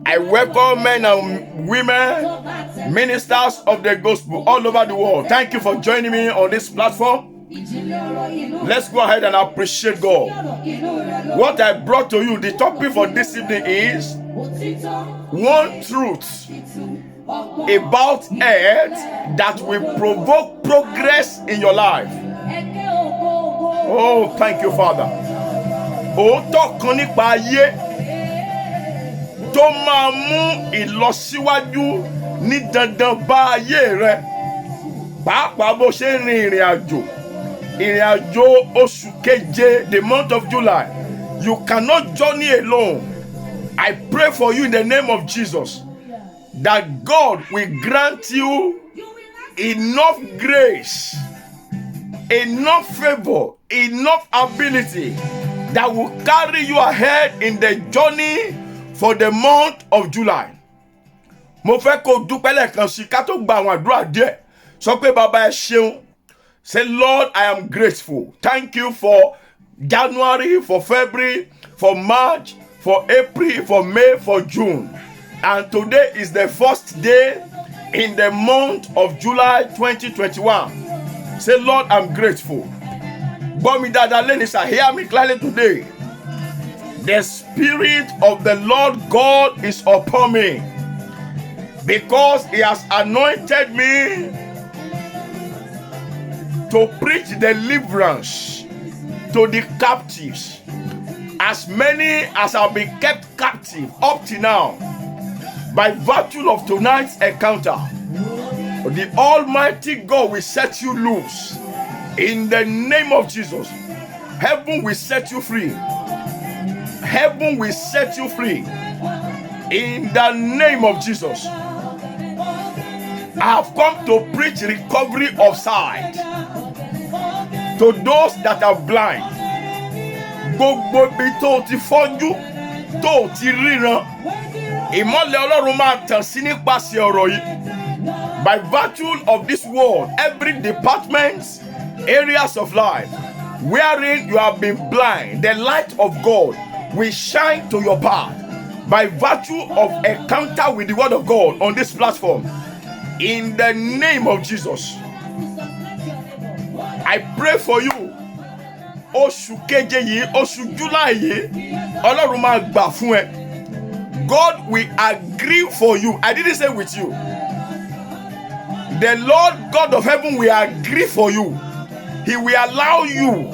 I welcome men and women, ministers of the gospel all over the world. Thank you for joining me on this platform. Let's go ahead and appreciate God. What I brought to you, the topic for this evening is one truth about earth that will provoke progress in your life. Oh, thank you, Father. Òótọ́ kan nípa ayé tó máa mú ìlọsíwájú ní dandan bá ayé rẹ. Pàápàá bó ṣe ń rin ìrìn àjò oṣù keje, the month of July. You cannot journey alone. I pray for you in the name of Jesus that God will grant you enough grace, enough favor, enough ability that will carry you ahead in the journey for the month of July. Mo fẹ́ kó dúpẹ́ lẹ́ẹ̀kan sí ká tó gba àwọn àdúrà díẹ̀. Sọ pé bàbá ẹ ṣeun. Say, Lord, I am grateful. Thank you for January, for February, for March, for April, for May, for June. And today is the first day in the month of July 2021. Say, Lord, I'm grateful. Hear me clearly today. The Spirit of the Lord God is upon me because He has anointed me to preach deliverance to the captives. As many as have been kept captive up to now, by virtue of tonight's encounter, the Almighty God will set you loose. In the name of Jesus, heaven will set you free. Heaven will set you free. In the name of Jesus, I have come to preach recovery of sight to those that are blind. Gbogbo ibi tó ti fọ́jú, tó ti ríran, ìmọ́lẹ̀ Ọlọ́run máa tàn sí nípasẹ̀ ọ̀rọ̀ yìí. By virtue of this word, every department, areas of life wherein you have been blind, the light of God will shine to your path by virtue of encounter with the word of God on this platform. In the name of Jesus, I pray for you. Oṣù keje yìí, oṣù July yìí, Ọlọ́run máa gbà fún ẹ. God will agree for you. I didn't say with you. The Lord God of heaven will agree for you. He will allow you.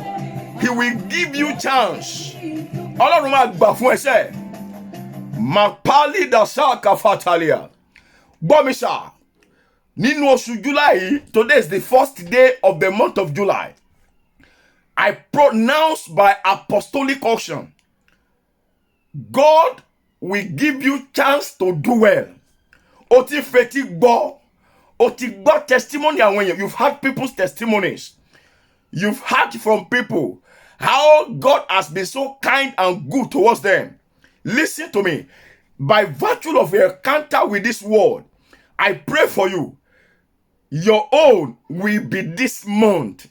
He will give you chance. Ọlọ́run máa gbà fún ẹ sẹ́. Mapali dasaka fatalia. Gbọ́mísà. Nínú oṣù July, today is the first day of the month of July. I pronounce by apostolic auction, God will give you chance to do well. O ti fetí gbọ́, o ti gbọ́ testimony àwọn èèyàn. You've heard people's testimonies. You've heard from people how God has been so kind and good towards them. Listen to me. By virtue of your encounter with this word, I pray for you. Your own will be this month.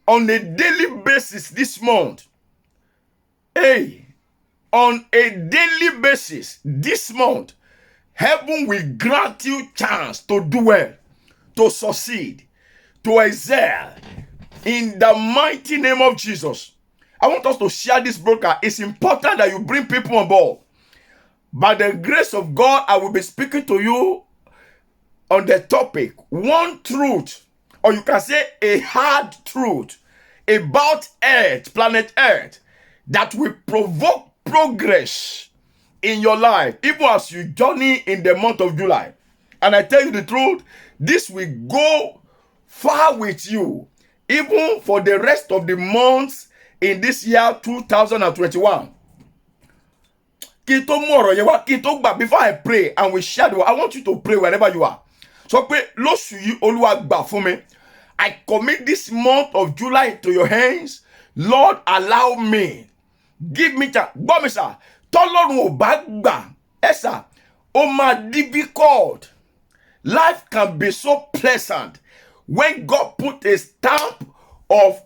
On a daily basis this month. Hey, on a daily basis this month, heaven will grant you chance to do well, to succeed, to excel. In the mighty name of Jesus. I want us to share this broadcast. It's important that you bring people on board. By the grace of God, I will be speaking to you on the topic, one truth, or you can say a hard truth about Earth, planet Earth, that will provoke progress in your life, even as you journey in the month of July. And I tell you the truth, this will go far with you, even for the rest of the months in this year 2021. Before I pray and we share the word, I want you to pray wherever you are. So pray, I commit this month of July to your hands. Lord, allow me. Give me chance. Gbọ́mísà, tọ́lọ́run ò bá gbà, ẹ̀sà, ó máa difficult. Life can be so pleasant when God put a stamp of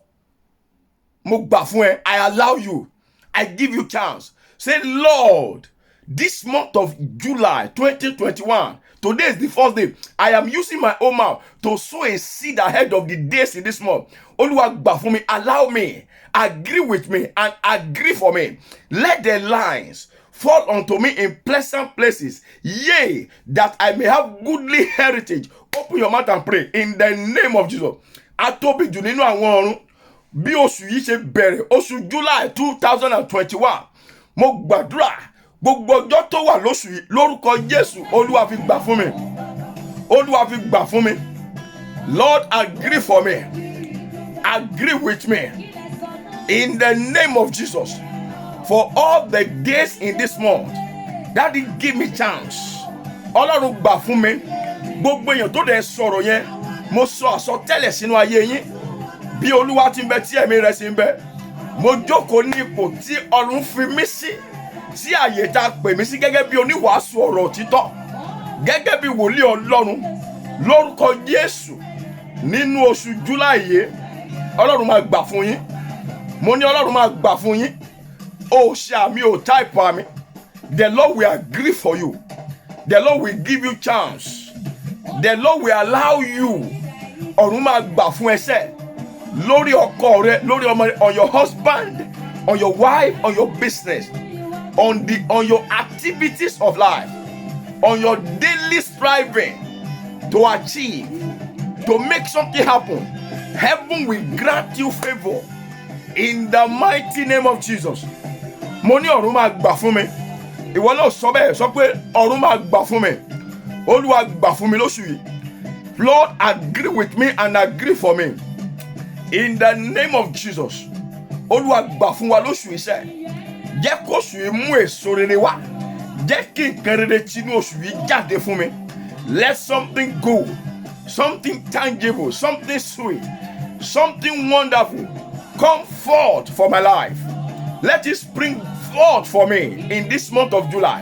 mo gbà fún ẹ, I allow you. I give you chance. Say, Lord, this month of July 2021, today is the first day. I am using my own mouth to sow a seed ahead of the days in this month. Oluwa gbà fún mi, allow me, agree with me, and agree for me. Let the lines fall unto me in pleasant places, yea, that I may have goodly heritage. Open your mouth and pray in the name of Jesus. Atóbi jù nínú àwọn ọ̀run, bí oṣù yìí ṣe bẹ̀rẹ̀, oṣù July 2021, mo gbàdúrà gbogbo ọjọ́ tó wà lóṣù yìí lórúkọ Jésù, Olúwa fi gbà fún mi. Olúwa fi gbà fún mi. Lord, agree for me. Agree with me. In the name of Jesus. For all the days in this month, Daddy, give me chance. Ọlọ́run gbà fún mi. Gbogbo èèyàn tó dẹ̀ sọ̀rọ̀ yẹn, mo sọ àsọtẹ́lẹ̀ sínú ayé yín. Bí Olúwa ti ń bẹ tí ẹ̀mí rẹ̀ sì ń bẹ. Mo jókòó ní ipò tí Ọlọ́run fi mí sí. Sí àyè tá a pè mí sí gẹ́gẹ́ bí oníwàásù ọ̀rọ̀ òtítọ́. Gẹ́gẹ́ bí wòlíì Ọlọ́run. Lórúkọ Jésù. Nínú oṣù July yìí, Ọlọ́run máa gbà fún yín. Mo ní Ọlọ́run máa gbà fún yín. Oh, Shami, oh, type me. The Lord will agree for you. The Lord will give you chance. The Lord will allow you. Ọ̀run máa gbà fún ẹsẹ̀. Lórí ọkọ rẹ, lórí ọmọ rẹ, on your husband, on your wife, on your business, on your activities of life, on your daily striving to achieve, to make something happen. Heaven will grant you favor in the mighty name of Jesus. Mo ní ọ̀run máa gbà fún mi. Ìwọ náà sọ bẹ́ẹ̀, sọ pé ọ̀run máa gbà fún mi. Olúwa gbà fún mi lóṣù yìí. Lord, agree with me and agree for me. In the name of Jesus. Olúwa gbà fún wa lóṣù yìí sẹ́. Jẹ́ kó oṣù yìí mú èso rere wá. Jẹ́ kí nǹkan rere tinú oṣù yìí jáde fún mi. Let something go, something tangible, something sweet, something wonderful come forth for my life. Let it spring forth for me in this month of July.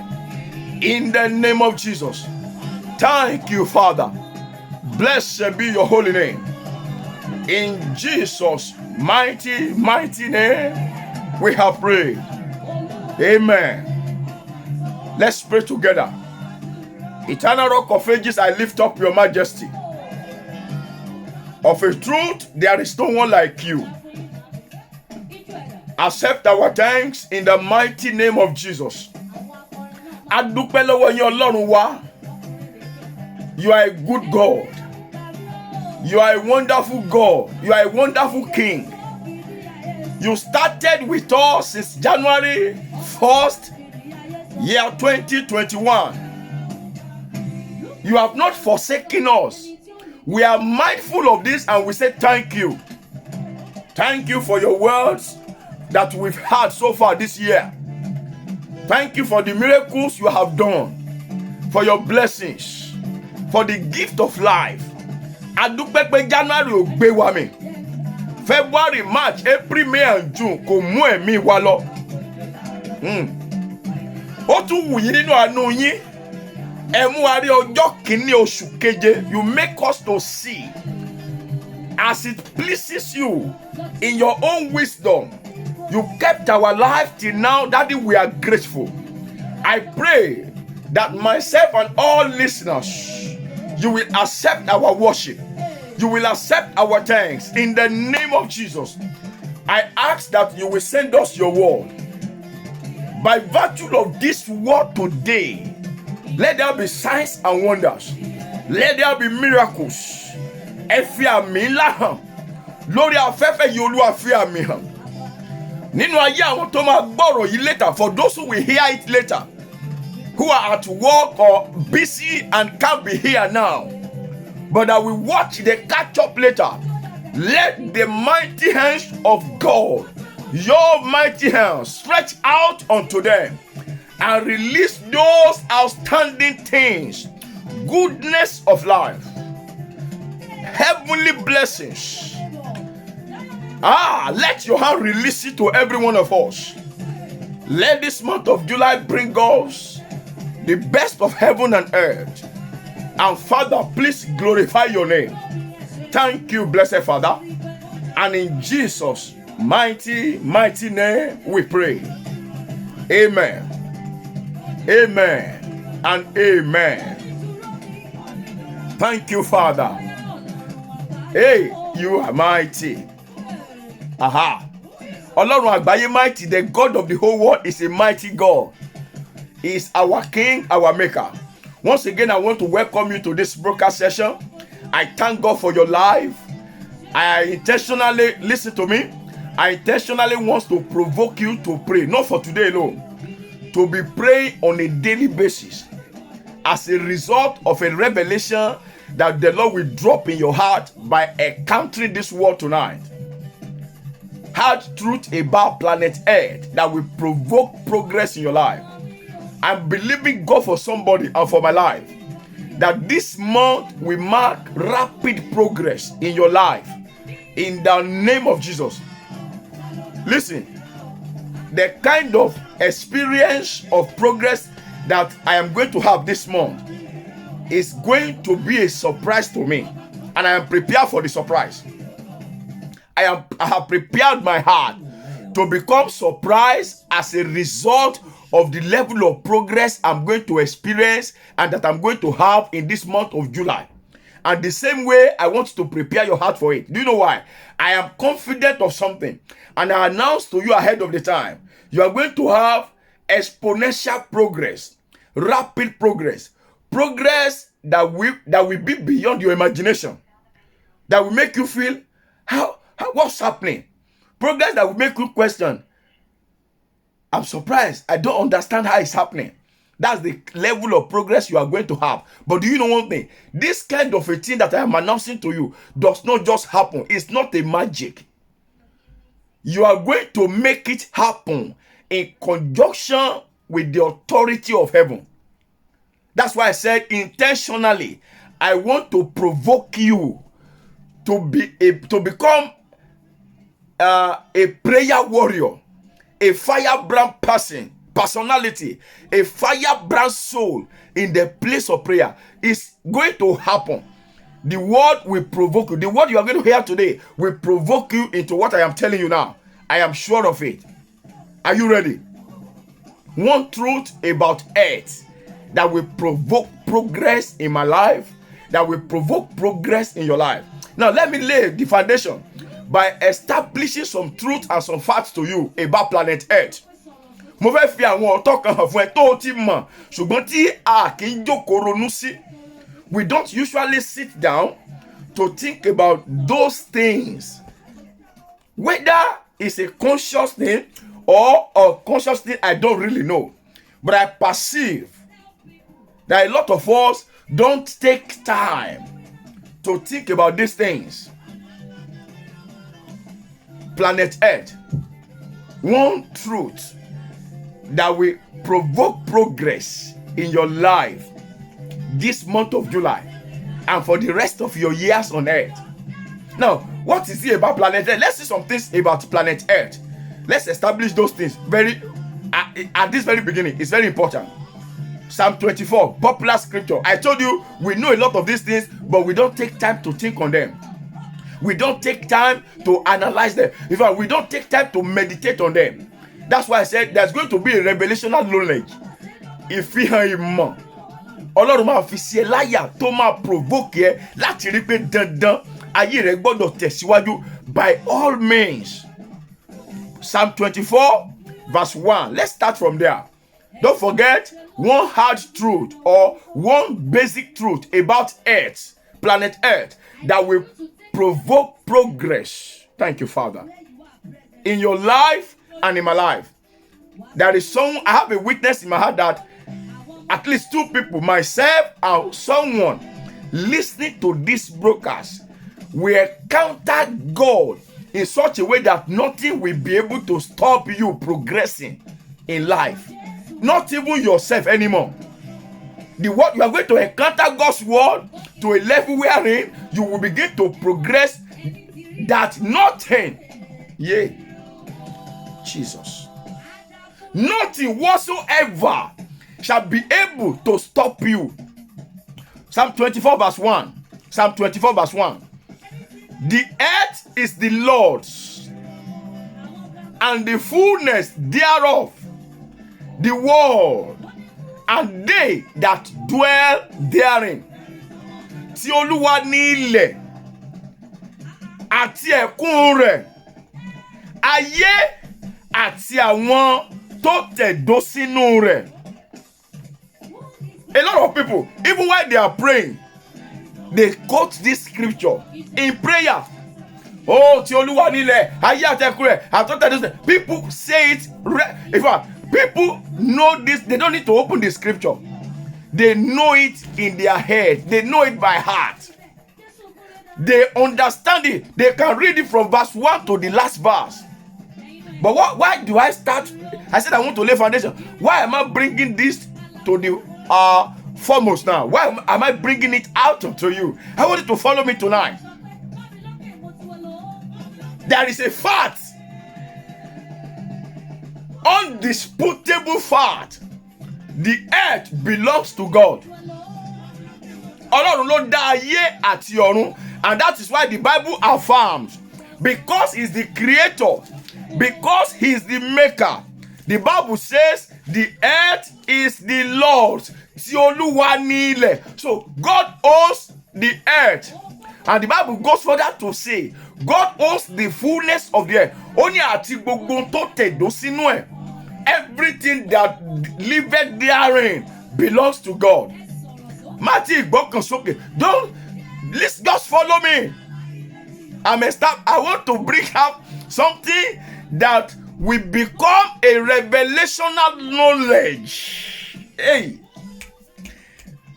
In the name of Jesus. Thank you, Father. Blessed be your holy name. In Jesus' mighty, mighty name, we have prayed. Amen. Let's pray together. Eternal Rock of Ages, I lift up your majesty. Of a truth, there is no one like you. Accept our thanks in the mighty name of Jesus. Adúpẹ́ lọ́wọ́ yín Ọlọ́run wa. You are a good God. You are a wonderful God. You are a wonderful King. You started with us since January 1st, year 2021. You have not forsaken us. We are mindful of this and we say thank you. Thank you for your words that we've had so far this year. Thank you for the miracles you have done, for your blessings, for the gift of life. Adúpẹ́ pé January ò gbé wa mì. February, March, April, May and June kò mú ẹ̀mí wa lọ. Ó tún wù yín nínú àánú yín. Ẹ mú wa rí ọjọ́ kìíní oṣù keje. You make us to see as it pleases you in your own wisdom. You kept our life till now. Daddy, we are grateful. I pray that myself and all listeners, you will accept our worship. You will accept our thanks. In the name of Jesus, I ask that you will send us your word. By virtue of this word today, let there be signs and wonders. Let there be miracles. Ẹ fi àmì ńlá hàn. Lórí afẹ́fẹ́ yìí Olúwa fi àmì hàn. Nínú ayé àwọn tó máa gbọ́rọ̀ yìí later, for those who will hear it later, who are at work or busy and can't be here now, but that will watch the catch up later. Let the mighty hands of God, your mighty hands, stretch out unto them and release those outstanding things, goodness of life, heavenly blessings. Let your hand release it to every one of us. Let this month of July bring us the best of heaven and earth. And Father, please glorify your name. Thank you, blessed Father. And in Jesus' mighty, mighty name we pray. Amen. Amen. And amen. Thank you, Father. Hey, you are mighty. Aha. Ọlọ́run àgbáyé mighty, the God of the whole world is a mighty God. He is our King, our Maker. Once again, I want to welcome you to this broadcast session. I thank God for your life. I intentionally, listen to me, I intentionally want to provoke you to pray, not for today alone, to be praying on a daily basis as a result of a revelation that the Lord will drop in your heart by encountering this word tonight. Hard truth about planet Earth that will provoke progress in your life. I'm believing God for somebody and for my life that this month will mark rapid progress in your life in the name of Jesus. Listen, the kind of experience of progress that I am going to have this month is going to be a surprise to me, and I am prepared for the surprise. I have prepared my heart to become surprised as a result of the level of progress I'm going to experience and that I'm going to have in this month of July. And the same way, I want to prepare your heart for it. Do you know why? I am confident of something, and I announce to you ahead of the time, you are going to have exponential progress, rapid progress, progress that will be beyond your imagination, that will make you feel what's happening, progress that will make you question, I'm surprised, I don't understand how it's happening. That's the level of progress you are going to have. But do you know one thing? This kind of a thing that I am announcing to you does not just happen. It's not a magic. You are going to make it happen in conjunction with the authority of heaven. That's why I said intentionally, I want to provoke you to become a prayer warrior, a firebrand personality, a firebrand soul in the place of prayer. Is going to happen. The word will provoke you. The word you are going to hear today will provoke you into what I am telling you now. I am sure of it. Are you ready? One truth about earth that will provoke progress in my life, that will provoke progress in your life. Now, let me lay the foundation by establishing some truth and some facts to you about planet Earth. Mo fẹ́ fi àwọn ọ̀tọ̀ kan hàn fún ẹ tó o ti mọ̀, ṣùgbọ́n tí a kì í jókòó ronú sí. We don't usually sit down to think about those things. Whether it's a conscious thing or a conscious thing, I don't really know. But I perceive that a lot of us don't take time to think about these things. Planet Earth, one truth that will provoke progress in your life this month of July and for the rest of your years on Earth. Now, what is it about planet Earth? Let's see some things about planet Earth. Let's establish those things at this very beginning. It's very important. Psalm 24, popular scripture. I told you we know a lot of these things, but we don't take time to think on them. We don't take time to analyze them. In fact, we don't take time to meditate on them. That's why I said there's going to be a revelational knowledge. Ìfihàn ìmọ̀ Ọlọ́run máa fi sí ẹ láyà tó máa provoke ẹ láti rí pé dandan ayé rẹ gbọ́dọ̀ tẹ̀síwájú by all means. Psalm 24 verse 1. Let's start from there. Don't forget one hard truth or one basic truth about Earth, planet Earth, that will provoke progress. Thank you, Father. In your life and in my life. There is someone, I have a witness in my heart that at least two people, myself and someone listening to this broadcast, will encounter God in such a way that nothing will be able to stop you progressing in life. Not even yourself anymore. The word, you are going to encounter God's word to a level wherein you will begin to progress that nothing, Jesus, nothing whatsoever shall be able to stop you. Psalm 24 verse 1. Psalm 24 verse 1. The earth is the Lord's, and the fullness thereof, the world and they that dwell therein. Tí Olúwa ní ilẹ̀ àti ẹ̀kún rẹ̀, ayé àti àwọn tó tẹ̀dó sínú rẹ̀. A lot of people, even while they are praying, they quote this scripture in prayer. Oh, tí Olúwa ní ilẹ̀, ayé àti ẹ̀kún rẹ̀, àti tó tẹ̀dó sínú rẹ̀. People say it. In fact, people know this. They don't need to open the scripture. They know it in their head. They know it by heart. They understand it. They can read it from verse 1 to the last verse. But why do I start? I said I want to lay foundation. Why am I bringing this to the foremost now? Why am I bringing it out to you? I want you to follow me tonight. There is a fact, undisputable fact. The earth belongs to God. Ọlọ́run ló dá ayé àti ọ̀run, and that is why the Bible affirms, because he's the creator, because he's the maker. The Bible says the earth is the Lord's. Tí Olúwa ní ilẹ̀. So God owns the earth, and the Bible goes further to say God owns the fullness of the earth. Ó ní àti gbogbo tó tẹ̀dó sínú ẹ̀. Everything that liveth therein belongs to God. Matthew, let's just follow me. I want to bring up something that will become a revelational knowledge. Hey,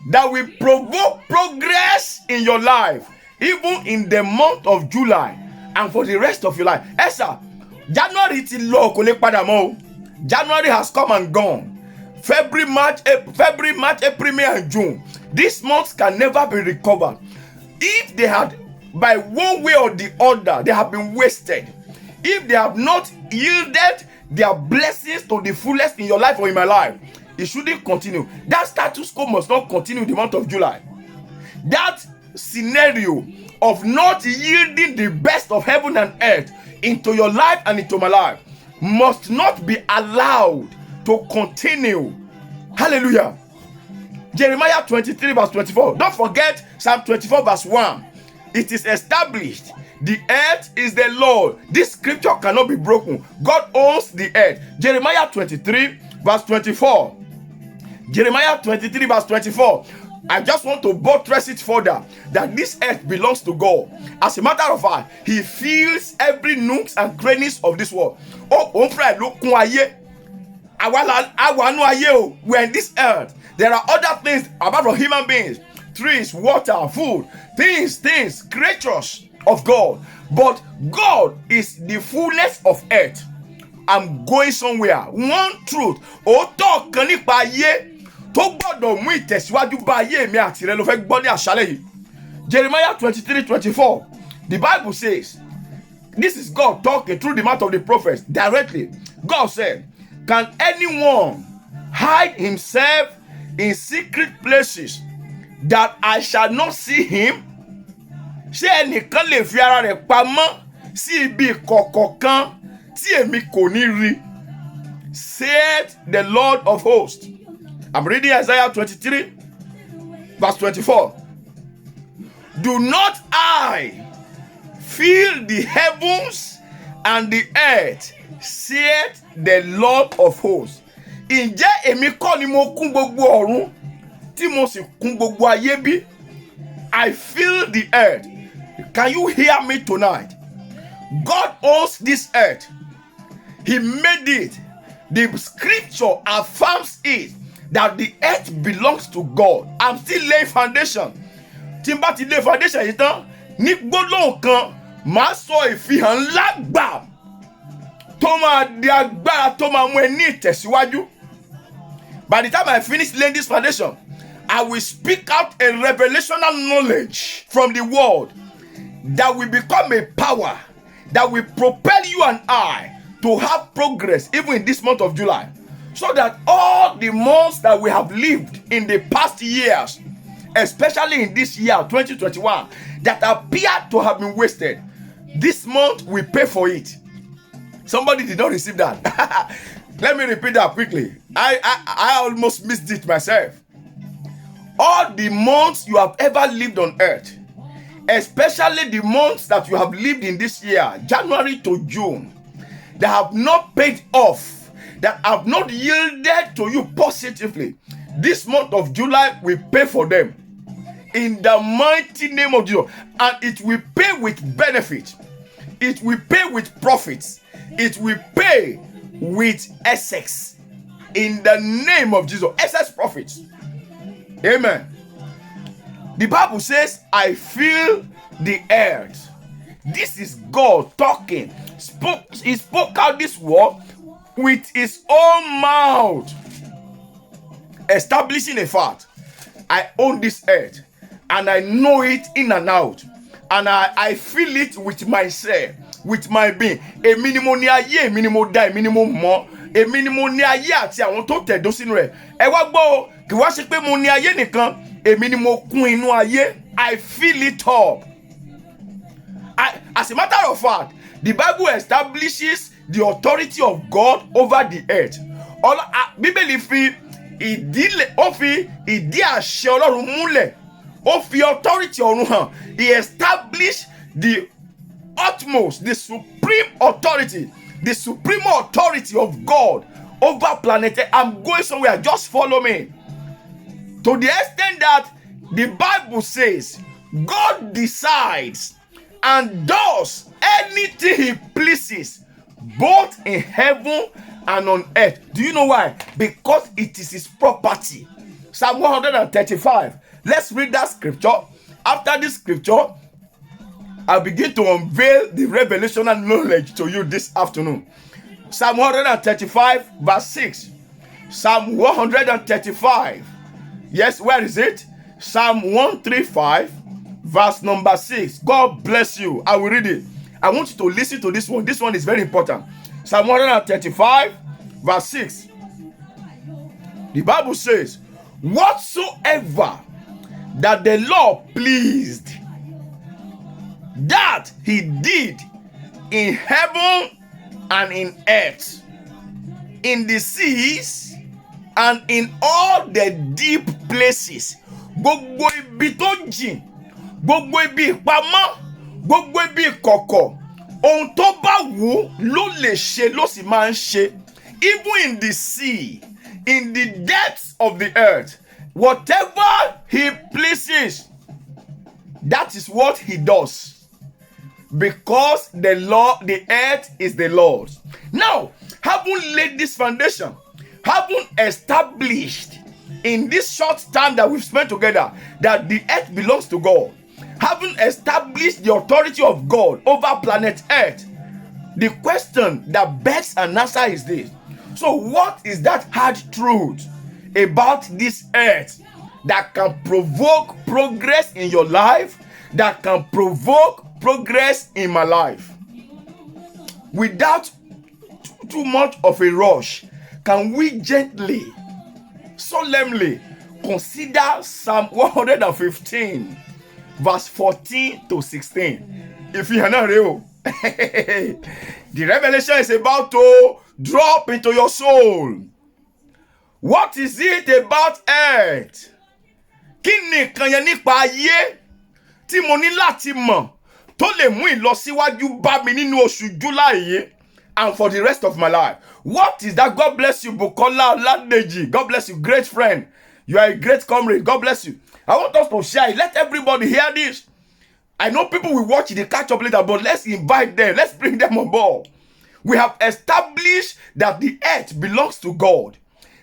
that will provoke progress in your life, even in the month of July and for the rest of your life. Esa, January ti lọ kò lè padà mọ́. January has come and gone. February, March, April, May, and June. These months can never be recovered. If they had, by one way or the other, they have been wasted. If they have not yielded their blessings to the fullest in your life or in my life, it shouldn't continue. That status quo must not continue in the month of July. That scenario of not yielding the best of heaven and earth into your life and into my life must not be allowed to continue. Hallelujah. Jeremiah 23 verse 24. Don't forget Psalm 24 verse 1. It is established. The earth is the Lord. This scripture cannot be broken. God owns the earth. Jeremiah 23 verse 24. Jeremiah 23 verse 24. I just want to buttress it further that this earth belongs to God. As a matter of fact, he fills every nooks and crannies of this world. Oh, we're in this earth. There are other things apart from human beings. Trees, water, food, things, creatures of God. But God is the fullness of earth. I'm going somewhere. One truth. Òótọ́ kan nípa ayé tó gbọ́dọ̀ mú ìtẹ̀síwájú bá ayé mi àti rẹ ló fẹ́ gbọ́ ní àṣálẹ́ yìí. Jeremiah 23:24. The Bible says, this is God talking through the mouth of the prophets directly. God said, can anyone hide himself in secret places that I shall not see him? Ṣé ẹnìkan lè fi ara rẹ̀ pamọ́ sí ibi ìkọ̀kọ̀ kan tí èmi kò ní rí? Said the Lord of hosts. I'm reading Isaiah 23 verse 24. Do not I fill the heavens and the earth, said the Lord of hosts. Ǹjẹ́ èmi kọ́ ni mo kún gbogbo ọ̀run tí mo sì kún gbogbo ayé bí? I fill the earth. Can you hear me tonight? God owns this earth. He made it. The scripture affirms it that the earth belongs to God. I'm still laying foundation. Tí n bá ti lay foundation yìí tán, ní gbólóhùn kan, màá sọ ìfihàn ńlá gbà tó máa di agbára tó máa mú ẹ ní ìtẹ̀síwájú. By the time I finish laying this foundation, I will speak out a revelational knowledge from the word that will become a power that will propel you and I to have progress even in this month of July. So that all the months that we have lived in the past years, especially in this year 2021, that appear to have been wasted, this month we pay for it. Somebody did not receive that. Let me repeat that quickly. I almost missed it myself. All the months you have ever lived on earth, especially the months that you have lived in this year, January to June, that have not paid off, that have not yielded to you positively, this month of July will pay for them in the mighty name of Jesus. And it will pay with benefit, it will pay with profits, it will pay with Essex in the name of Jesus. Excess profits. Amen. The Bible says, I feel the earth. This is God talking. He spoke out this word with his own mouth, establishing a fact. I own this earth and I know it in and out, and I feel it with myself, with my being. Èmi ni mo ní ayé, èmi ni mo dá, èmi ni mo mọ̀, èmi ni mo ní ayé àti àwọn tó tẹ̀dó sínú rẹ̀. Ẹ wá gbọ́, kì wá ṣe pé mo ní ayé nìkan, èmi ni mo kún inú ayé. I feel it up. As a matter of fact, the Bible establishes the authority of God over the earth. Bíbélì fi ìdí àṣẹ Ọlọ́run múlẹ̀. Ó fi authority ọ̀run hàn. He established the utmost, the supreme authority of God over planet Earth. I'm going somewhere, just follow me. To the extent that the Bible says God decides and does anything he pleases, both in heaven and on earth. Do you know why? Because it is his property. Psalm 135. Let's read that scripture. After this scripture, I'll begin to unveil the revelational knowledge to you this afternoon. Psalm 135 verse 6. Psalm 135. Yes, where is it? Psalm 135 verse number 6. God bless you. I will read it. I want you to listen to this one. This one is very important. Psalm 135 verse 6. The Bible says, whatsoever that the Lord pleased, that he did in heaven and in earth, in the seas and in all the deep places. Gbogbo ibi tó jìn, gbogbo ibi ìpamọ́, gbogbo ibi ìkọ̀kọ̀, ohun tó bá wù ló lè ṣe, ló sì máa ń ṣe. Even in the sea, in the depths of the earth, whatever he pleases, that is what he does. Because the earth is the Lord's. Now, having laid this foundation, having established in this short time that we've spent together that the earth belongs to God, having established the authority of God over planet Earth, the question that begs an answer is this. So what is that hard truth about this earth that can provoke progress in your life, that can provoke progress in my life? Without too much of a rush, can we gently, solemnly consider Psalm 115 verse 14 to 16? If you are not real, the revelation is about to drop into your soul. What is it about earth? Kí ni nǹkan yẹn nípa ayé tí mo ní láti mọ̀ tó lè mú ìlọsíwájú bá mi nínú oṣù July yìí and for the rest of my life? What is that? God bless you, Bukola Oladeji. God bless you, great friend. You are a great comrade. God bless you. I want us to share it. Let everybody hear this. I know people will watch the catch up later, but let's invite them. Let's bring them on board. We have established that the earth belongs to God,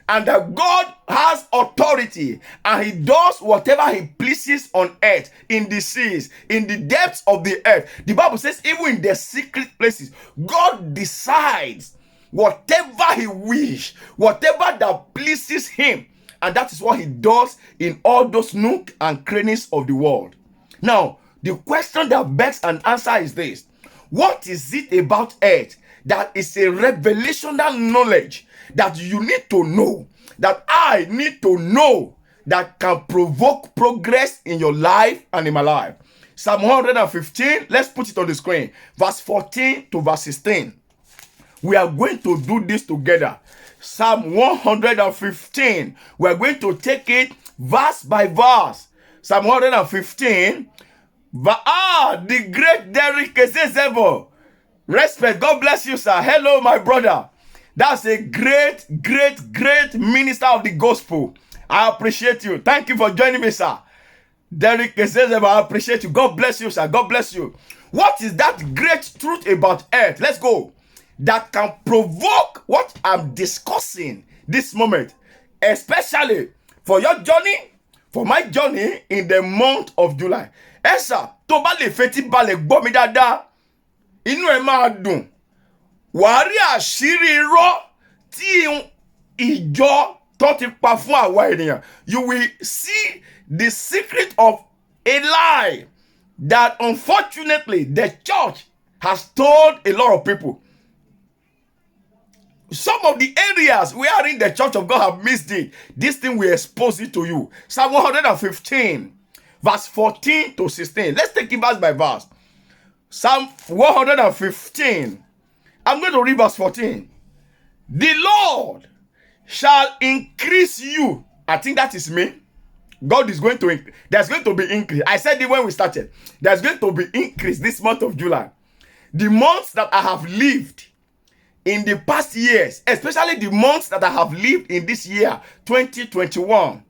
and that God has authority, and he does whatever he pleases on earth, in the seas, in the depths of the earth. The Bible says even in the secret places, God decides whatever he wishes, whatever that pleases him, and that is what he does in all those nooks and crannies of the world. Now, the question that begs an answer is this. What is it about earth that is a revelational knowledge that you need to know, that I need to know, that can provoke progress in your life and in my life? Psalm 115, let's put it on the screen. Verse 14 to verse 16. We are going to do this together. Psalm 115. We're going to take it verse by verse. Psalm 115. The great Derek Ezebo. Respect. God bless you, sir. Hello, my brother. That's a great minister of the gospel. I appreciate you. Thank you for joining me, sir. Derek Ezebo, I appreciate you. God bless you, sir. God bless you. What is that great truth about earth? Let's go. That can provoke what I'm discussing this moment, especially for your journey, for my journey in the month of July. Esa, tó bá lè fetí balẹ̀ gbọ́ mi dáadáa, inú ẹ máa dùn. Wàá rí àṣírí irọ́ tí ìjọ tó ti pa fún àwa ènìyàn. You will see the secret of a lie that unfortunately the church has told a lot of people. Some of the areas wherein the church of God have missed it, this thing will expose it to you. Psalm 115, verse 14 to 16. Let's take it verse by verse. Psalm 115. I'm going to read verse 14. The Lord shall increase you. I think that is me. God is going to increase. There's going to be increase. I said it when we started. There's going to be increase this month of July. The months that I have lived in the past years, especially the months that I have lived in this year, 2021,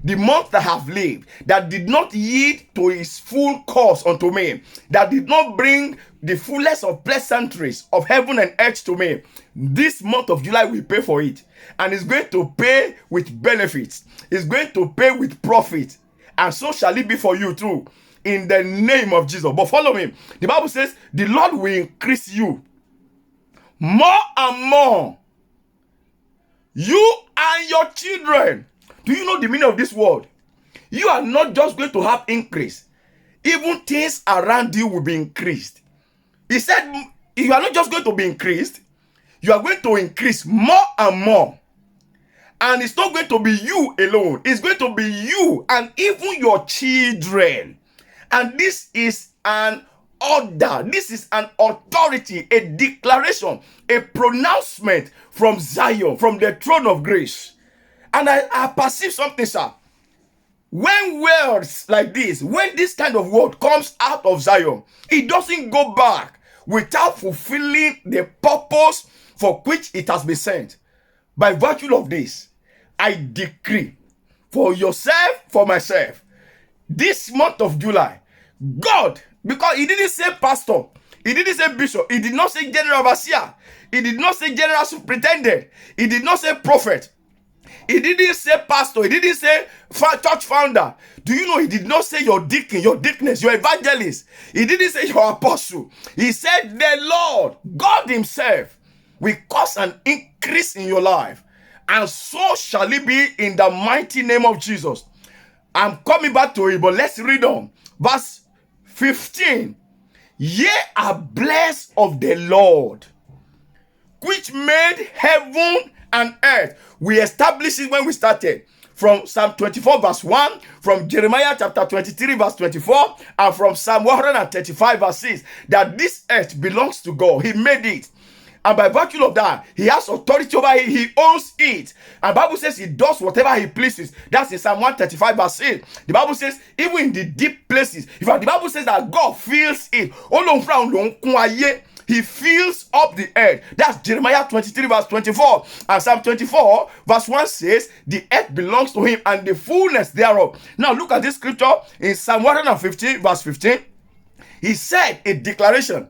the months that I have lived, that did not yield to its full course unto me, that did not bring the fullest of pleasantries of heaven and earth to me, this month of July will pay for it. And it's going to pay with benefits. It's going to pay with profit. And so shall it be for you too, in the name of Jesus. But follow me. The Bible says, the Lord will increase you more and more. You and your children. Do you know the meaning of this word? You are not just going to have increase. Even things around you will be increased. He said, you are not just going to be increased. You are going to increase more and more. And it's not going to be you alone. It's going to be you and even your children. And this is an order. This is an authority, a declaration, a pronouncement from Zion, from the throne of grace. And I perceive something, sir. When words like this, when this kind of word comes out of Zion, it doesn't go back without fulfilling the purpose for which it has been sent. By virtue of this, I decree for yourself, for myself, this month of July, God, because he didn't say pastor, he didn't say bishop, he did not say general overseer, he did not say general superintendent, he did not say prophet, he didn't say pastor, he didn't say church founder. Do you know he did not say your deacon, your deaconess, your evangelist? He didn't say your apostle. He said the Lord, God himself, will cause an increase in your life. And so shall it be in the mighty name of Jesus. I'm coming back to it, but let's read on. Verse 15. Ye are blessed of the Lord, which made heaven and earth. We established it when we started. From Psalm 24 verse 1, from Jeremiah chapter 23 verse 24, and from Psalm 135 verse 6, that this earth belongs to God. He made it. And by virtue of that, he has authority over it. He owns it. And the Bible says he does whatever he pleases. That's in Psalm 135 verse 8. The Bible says, even in the deep places, in fact, the Bible says that God fills it. He fills up the earth. That's Jeremiah 23 verse 24. And Psalm 24 verse 1 says, the earth belongs to him and the fullness thereof. Now look at this scripture in Psalm 115 verse 15. He said a declaration.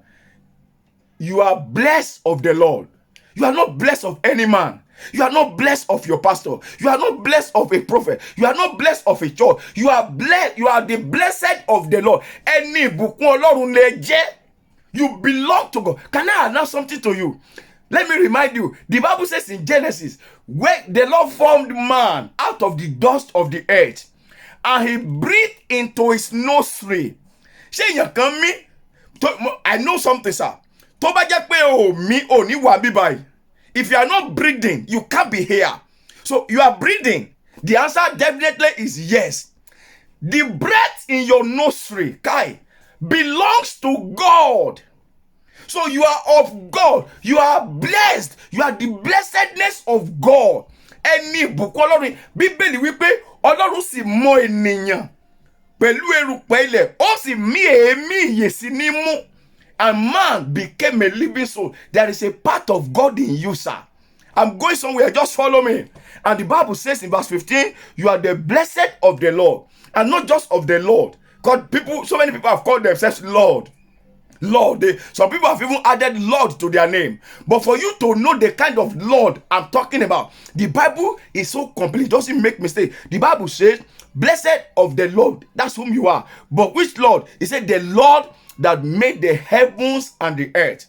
You are blessed of the Lord. You are not blessed of any man. You are not blessed of your pastor. You are not blessed of a prophet. You are not blessed of a church. You are blessed. You are the blessed of the Lord. You belong to God. Can I announce something to you? Let me remind you. The Bible says in Genesis, where the Lord formed man out of the dust of the earth, and he breathed into his nostril. I know something, sir. If you are not breathing, you can't be here. So you are breathing. The answer definitely is yes. The breath in your nostril, Kai, belongs to God. So you are of God. You are blessed. You are the blessedness of God. Ẹni ìbùkún Ọlọ́run. Bíbélì wípé Ọlọ́run sì mọ ènìyàn pẹ̀lú erùpẹ̀ ilẹ̀. Ó sì mí èémí ìyè sí ní mú. And man became a living soul. There is a part of God in you, sir. I'm going somewhere. Just follow me. And the Bible says in verse 15, you are the blessed of the Lord. And not just of the Lord. God, so many people have called themselves Lord. Lord. Some people have even added Lord to their name. But for you to know the kind of Lord I'm talking about, the Bible is so complete. It doesn't make mistake. The Bible says, blessed of the Lord. That's whom you are. But which Lord? It said the Lord that made the heavens and the earth.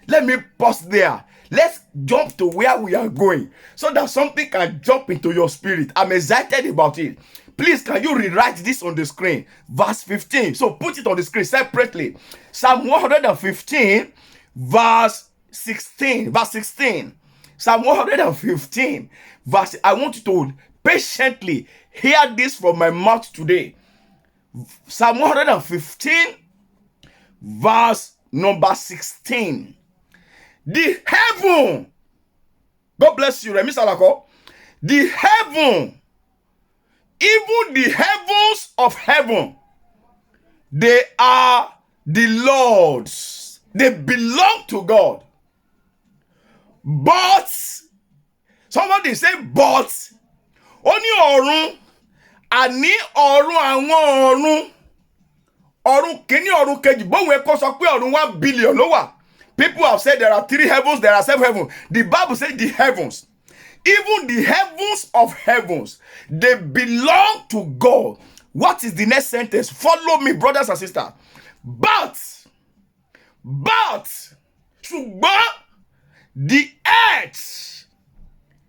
Let me pause there. Let's jump to where we are going so that something can jump into your spirit. I'm excited about it. Please, can you rewrite this on the screen? Verse 15. So put it on the screen separately. Psalm 115, verse 16. Verse 16. Psalm 115, verse. I want you to patiently hear this from my mouth today. Psalm 115, verse number 16. The heaven, God bless you, Remi Salako. The heaven, even the heavens of heaven, they are the Lord's. They belong to God. But, somebody say, but, only ọ̀run, àní ọ̀run àwọn ọ̀run kìíní ọ̀run kejì, bóun ẹ̀kọ́ sọ pé ọ̀run 1 billion ló wà. People have said there are 3 heavens, there are 7 heavens. The Bible says the heavens. Even the heavens of heavens, they belong to God. What is the next sentence? Follow me, brothers and sisters. But, ṣùgbọ́n, the earth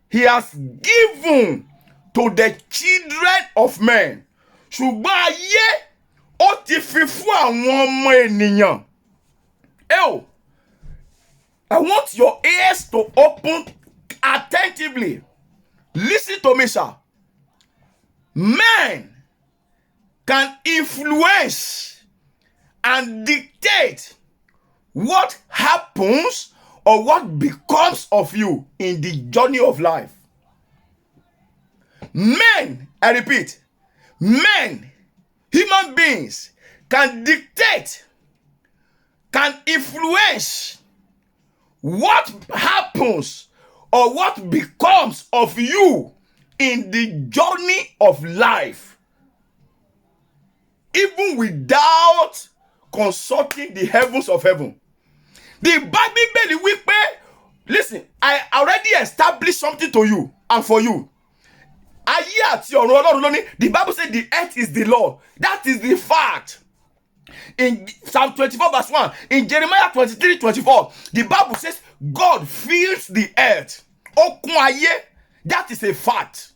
he has given to the children of men. Ṣùgbọ́n ayé ó ti fi fún àwọn ọmọ ènìyàn. Ew. I want your ears to open attentively. Listen to me, sir. Men can influence and dictate what happens or what becomes of you in the journey of life. Men, I repeat, men, human beings can dictate, can influence what happens or what becomes of you in the journey of life, even without consulting the heavens of heaven. The Bible wípé, listen, I already established something to you and for you. Ayé àti ọ̀run Ọlọ́run ló ní. The Bible says the earth is the Lord. That is the fact. In Psalm 24 verse 1, in Jeremiah 23, 24, the Bible says God fills the earth. Okun ayé, that is a fact.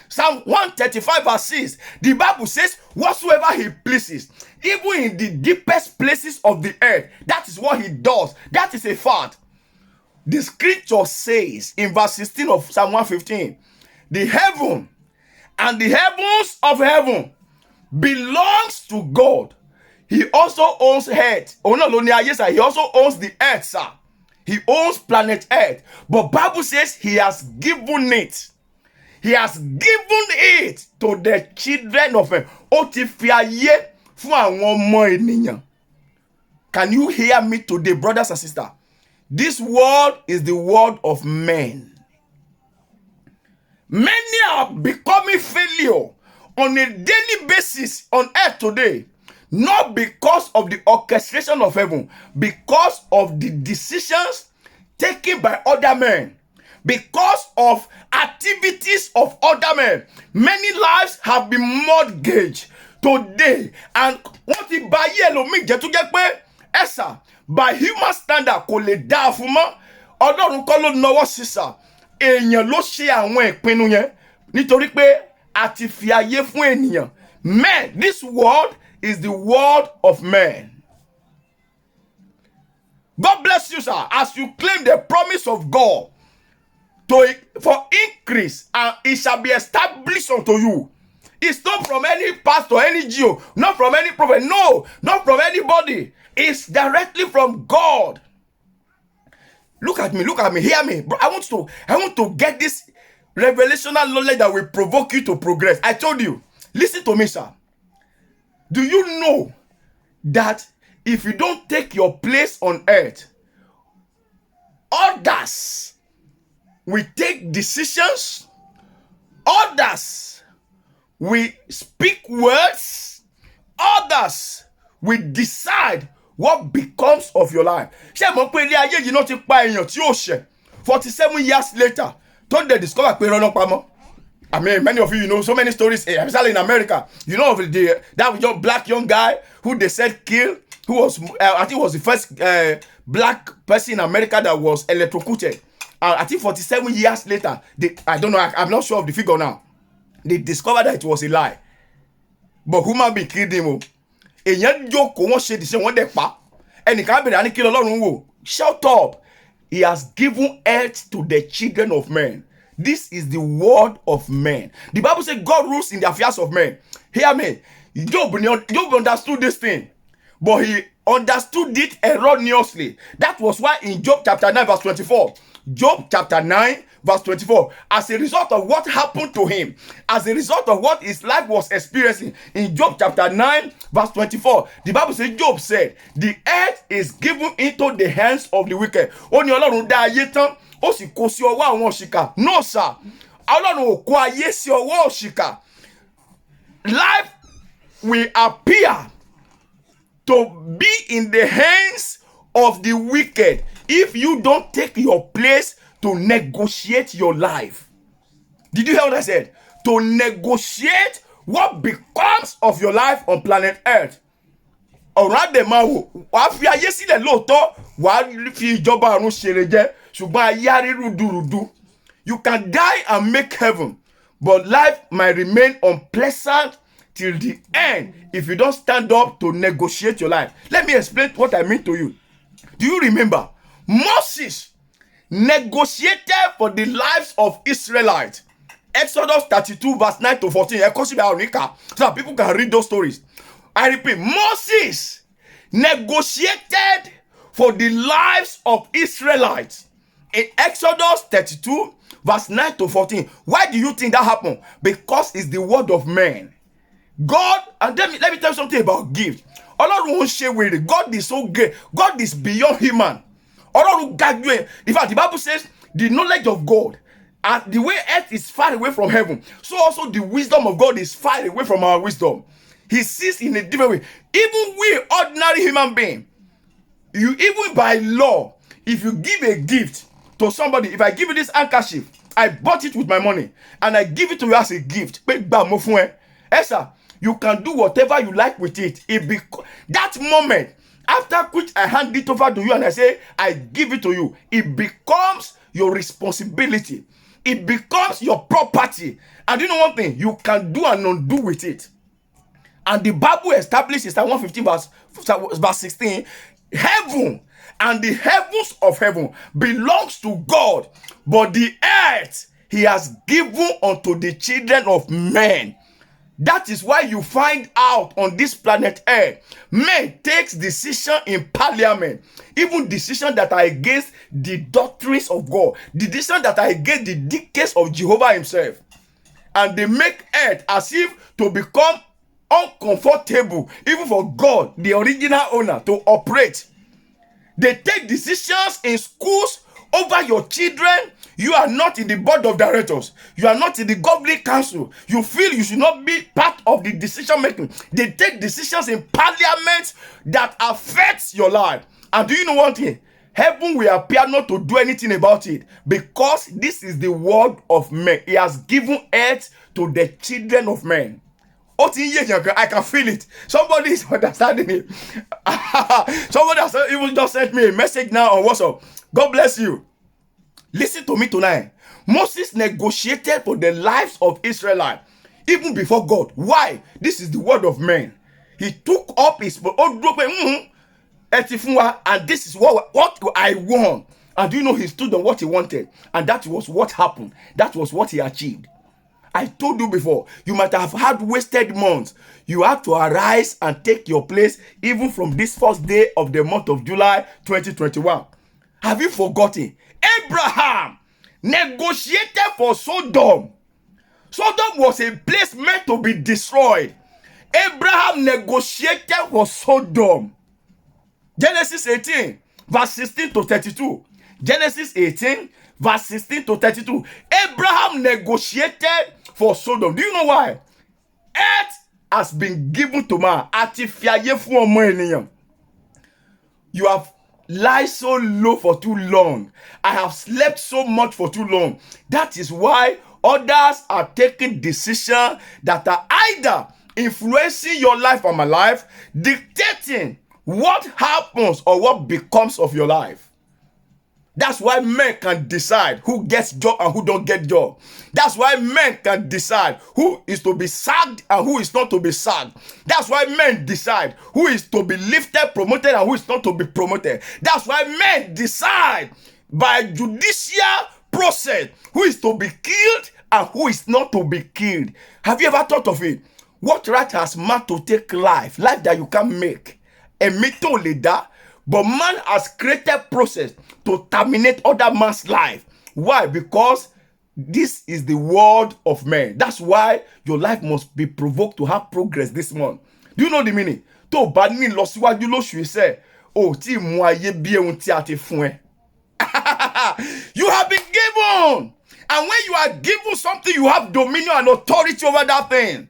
Psalm 135 verse 6, the Bible says whatsoever he pleases, even in the deepest places of the earth, that is what he does. That is a fact. The scripture says in verse 16 of Psalm 115, the heaven and the heavens of heaven belongs to God. He also owns earth. Oh no, yes, he also owns the earth, sir. He owns planet Earth. But Bible says he has given it. He has given it to the children of men. Ó ti fi ayé fún àwọn ọmọ ènìyàn. Can you hear me today, brothers and sisters? This world is the world of men. Many are becoming failure on a daily basis on earth today. Not because of the orchestration of heaven, because of the decisions taken by other men, because of activities of other men. Many lives have been mortgaged today. And what if by ẹlòmíì jẹ́ tó jẹ́ pé ẹ̀sà by human standard kò lè dá fún mọ́. Ọlọ́run kọ́ ló nawọ́ sísà. Èèyàn ló ṣe àwọn ìpinnu yẹn nítorí pé a ti fi ayé fún ènìyàn. Men, this world is the world of men. God bless you, sir, as you claim the promise of God for increase, and it shall be established unto you. It's not from any pastor, any Geo, not from any prophet, no, not from anybody. It's directly from God. Look at me, hear me. Bro, I want to get this revelational knowledge that will provoke you to progress. I told you, listen to me, sir. Do you know that if you don't take your place on earth, others will take decisions, others will speak words, others will decide what becomes of your life? Ṣé mo pé ilé ayé yìí náà ti pa èèyàn tí ó ṣẹ̀ 47 years later tó ń dẹ̀ discover pé irọ́ náà pamọ́? I mean, many of you know so many stories, especially in America. You know of that young black guy who they said killed, who was, I think was the first black person in America that was electrocuted. I think 47 years later, I don't know, I'm not sure of the figure now. They discovered that it was a lie. But human being killed him. Èyàn jókòó wọ́n ṣe dìṣẹ́ wọ́n dẹ̀ pa. Ẹnìkan bẹ̀rẹ̀ ní kí Ọlọ́run wò. Shut up. He has given earth to the children of men. This is the word of men. The Bible says God rules in the affairs of men. Hear me. Job understood this thing, but he understood it erroneously. That was why in Job chapter 9 verse 24, Job chapter 9 verse 24, as a result of what happened to him, as a result of what his life was experiencing, in Job chapter 9 verse 24, the Bible says, Job said, the earth is given into the hands of the wicked. Ó ní Ọlọ́run dá ayé tán, ó sì kó sí ọwọ́ àwọn òṣìkà. No sir, Ọlọ́run ò kó ayé sí ọwọ́ òṣìkà. Life will appear to be in the hands of the wicked if you don't take your place to negotiate your life. Did you hear what I said? To negotiate what becomes of your life on planet Earth. Ọ̀rọ̀ àdèmàwò, wàá fi ayé sílẹ̀ lóòótọ́, wàá fi ìjọba ọ̀run ṣeré jẹ́, ṣùgbọ́n ayé rúdurùdu. You can die and make heaven, but life might remain unpleasant till the end if you don't stand up to negotiate your life. Let me explain what I mean to you. Do you remember? Moses negotiated for the lives of Israelites. Exodus 32 verse 9 to 14. So that people can read those stories. I repeat, Moses negotiated for the lives of Israelites in Exodus 32 verse 9 to 14. Why do you think that happened? Because it's the word of man. God, and let me tell you something about gift. Ọlọ́run ń ṣe wèrè. God is so great. God is beyond human. Ọlọ́run ga jù ẹ́. In fact, the Bible says the knowledge of God, and the way earth is far away from heaven, so also the wisdom of God is far away from our wisdom. He sees in a different way. Even we ordinary human beings, you even by law, if you give a gift to somebody, if I give you this handkerchief, I bought it with my money, and I give it to you as a gift. Sir, you can do whatever you like with it. That moment, after which I hand it over to you and I say, I give it to you, it becomes your responsibility. It becomes your property. And you know one thing? You can do and undo with it. And the Bible establishes Psalm 115 verse 16, heaven and the heavens of heaven belongs to God, but the earth he has given unto the children of men. That is why you find out on this planet Earth, men takes decision in parliament, even decisions that are against the doctrines of God, the decisions that are against the dictates of Jehovah himself. And they make earth as if to become uncomfortable, even for God, the original owner, to operate. They take decisions in schools over your children. You are not in the board of directors. You are not in the governing council. You feel you should not be part of the decision making. They take decisions in parliament that affects your life. And do you know one thing? Heaven will appear not to do anything about it, because this is the word of men. He has given earth to the children of men. I can feel it. Somebody is understanding it. Somebody has even just sent me a message now on WhatsApp. God bless you. Listen to me tonight. Moses negotiated for the lives of Israelites even before God. Why? This is the word of man. He took up his and this is what I want. And do you know, he stood on what he wanted, and that was what happened. That was what he achieved. I told you before, you might have had wasted months. You have to arise and take your place even from this first day of the month of July 2021. Have you forgotten? Abraham negotiated for Sodom. Sodom was a place meant to be destroyed. Abraham negotiated for Sodom. Genesis 18, verse 16 to 32. Genesis 18, verse 16 to 32. Abraham negotiated for Sodom. Do you know why? Earth has been given to man. You have lied so low for too long. I have slept so much for too long. That is why others are taking decisions that are either influencing your life or my life, dictating what happens or what becomes of your life. That's why men can decide who gets job and who don't get job. That's why men can decide who is to be sacked and who is not to be sacked. That's why men decide who is to be lifted, promoted, and who is not to be promoted. That's why men decide by judicial process who is to be killed and who is not to be killed. Have you ever thought of it? What right has man to take life that you can make? A mito leader. But man has created process to terminate other man's life. Why? Because this is the word of man. That's why your life must be provoked to have progress this month. Do you know the meaning? To bad me lo síwájú lóṣù say, oh, tí mú ayé bí ohun tí a ti fún ẹ. You have been given. And when you are given something, you have dominion and authority over that thing.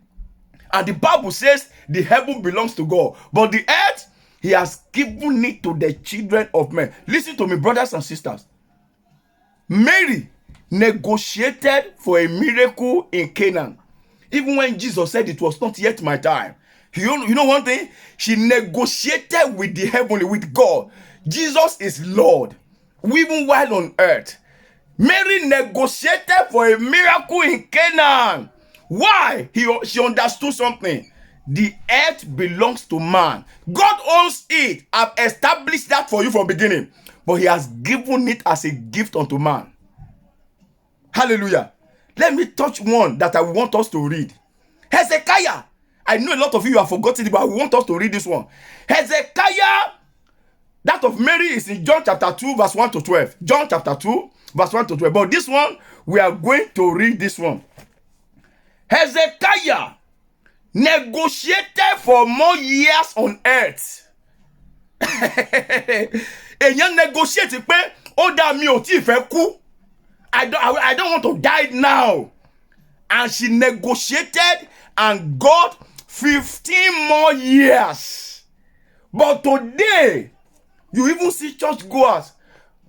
And the Bible says the heaven belongs to God. But the earth, He has given it to the children of men. Listen to me, brothers and sisters. Mary negotiated for a miracle in Canaan. Even when Jesus said it was not yet my time. You know one thing? She negotiated with the heavenly, with God. Jesus is Lord, even while on earth. Mary negotiated for a miracle in Canaan. Why? She understood something. The earth belongs to man. God owns it. I've established that for you from the beginning. But He has given it as a gift unto man. Hallelujah. Let me touch one that I want us to read. Hezekiah. I know a lot of you have forgotten it, but I want us to read this one. Hezekiah, that of Mary, is in John chapter 2, verse 1 to 12. John chapter 2, verse 1 to 12. But this one, we are going to read this one. Hezekiah negotiated for more years on earth. Èyàn negotiate pé ó dá mi ò tí fẹ́ kú. I don't want to die now. And she negotiated and got 15 more years. But today, you even see church goers.